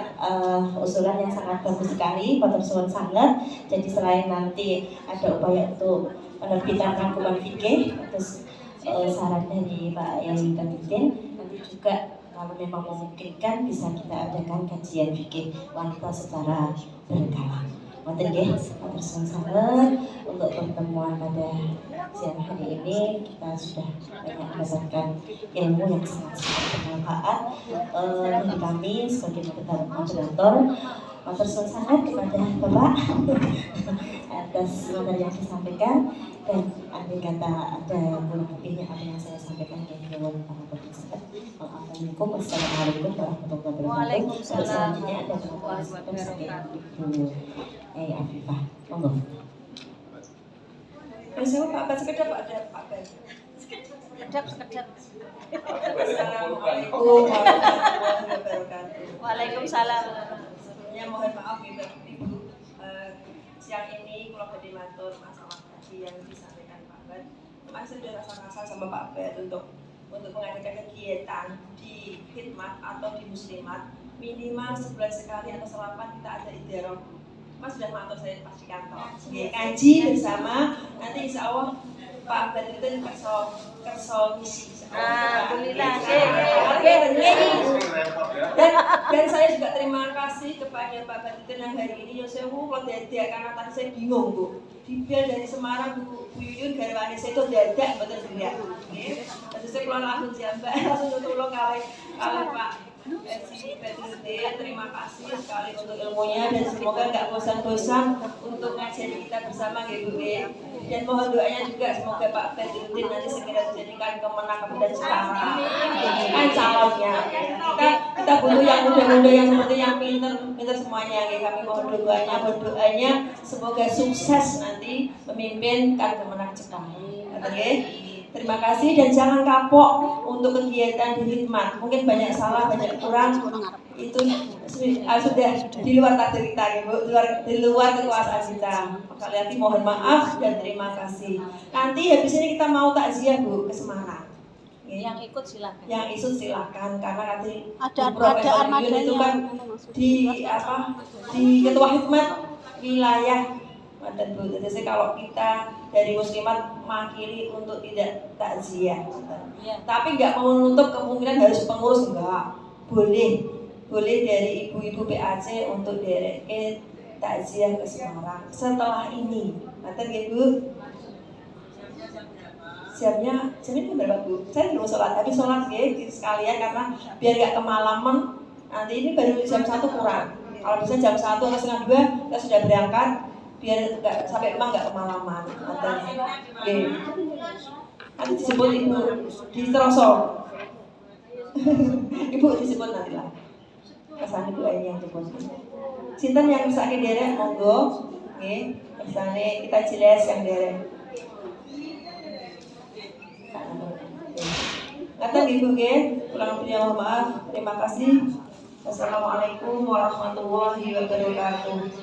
usulan yang sangat bagus sekali, matur suwun sangat. Jadi selain nanti ada upaya untuk penerbitan rangkuman fikih, terus saran dari Pak Yai Bakhtiudin, nanti juga kalau memang memungkinkan bisa kita adakan kajian fikih wanita secara berkala. Wonten nggih, matur suwun sangat untuk pertemuan pada siang hari ini kita sudah banyak mendapatkan ilmu yang sangat bermanfaat bagi kami sebagai moderator. Matur suwun sangat kepada Bapak atas materi yang disampaikan, dan andai kata ada kurang lebihnya apa yang saya sampaikan yang nyuwun pangapunten sangat. Wassalamualaikum warahmatullahi wabarakatuh. Selanjutnya ada penonton saya Ibu Afifah. Monggo. Saya Pak Abad sekedap ada Pak Abad. Sekedap. Assalamualaikum warahmatullahi wabarakatuh. Waalaikumsalam. Sebelumnya mohon maaf Ibu, siang ini kalau badhe matur masalah tadi yang disampaikan Pak Abad. Masih sudah rasa-rasa sama Pak Abad untuk mengadakan kegiatan di khidmat atau di muslimat minimal sebulan sekali atau selapan kita ada idharah. Mas sudah matur saya pas di kantor. Kaji bersama, nanti insya Allah Pak Bakhtiudin kerso misi. Alhamdulillah. Dan saya juga terima kasih kepada Pak Bakhtiudin yang hari ini Yosewu kalau dadak karena tadi saya bingung Bu. Dibel dari Semarang Bu Yuyun garwane saya itu dadak betul tidak. Terus saya keluar langsung jambak langsung tolong kali Pak Bakhtiudin, terima kasih sekali untuk ilmunya dan semoga nggak bosan-bosan untuk ngajarin kita bersama Bu. Dan mohon doanya juga semoga Pak Bakhtiudin nanti segera dijadikan kemenang dan setara kan calonnya. Kita butuh yang muda-muda yang seperti yang pinter semuanya. Kami mohon doanya semoga sukses nanti memimpin kan kemenang cepat. Oke. Terima kasih dan jangan kapok untuk kegiatan di khidmat. Mungkin banyak salah, banyak kurang, itu sudah di luar takdir kita, Ibu, di luar kekuasaan kita. Sekali lagi mohon maaf dan terima kasih. Nanti habis ini kita mau takziah Bu ke Semarang. Yang ikut silakan. Yang ikut silakan karena nanti Ada armadanya itu kan di ketua khidmat wilayah. Dan Bu, jadi kalau kita dari muslimat makili untuk tidak takziah, tapi nggak mau menutup kemungkinan harus pengurus, enggak boleh dari ibu-ibu PAC untuk derek takziah ke Semarang setelah ini. Nanti ya Bu, siapnya berapa Bu? Saya belum sholat, tapi sholat ya sekalian karena biar nggak kemalaman. Nanti ini baru jam 1 kurang. Kalau bisa jam 1 atau setengah 2 kita sudah berangkat. Biar nggak sampai rumah nggak kemalaman. Nanti disebut Ibu di Terosok. Ibu disebut nanti lah. Kesan Ibu ini yang disebut. Sinten yang sakit derek monggo. Kesane kita jelas yang derek. Ngaten Ibu kurang lebihnya mohon maaf. Terima kasih. Wassalamualaikum warahmatullahi wabarakatuh.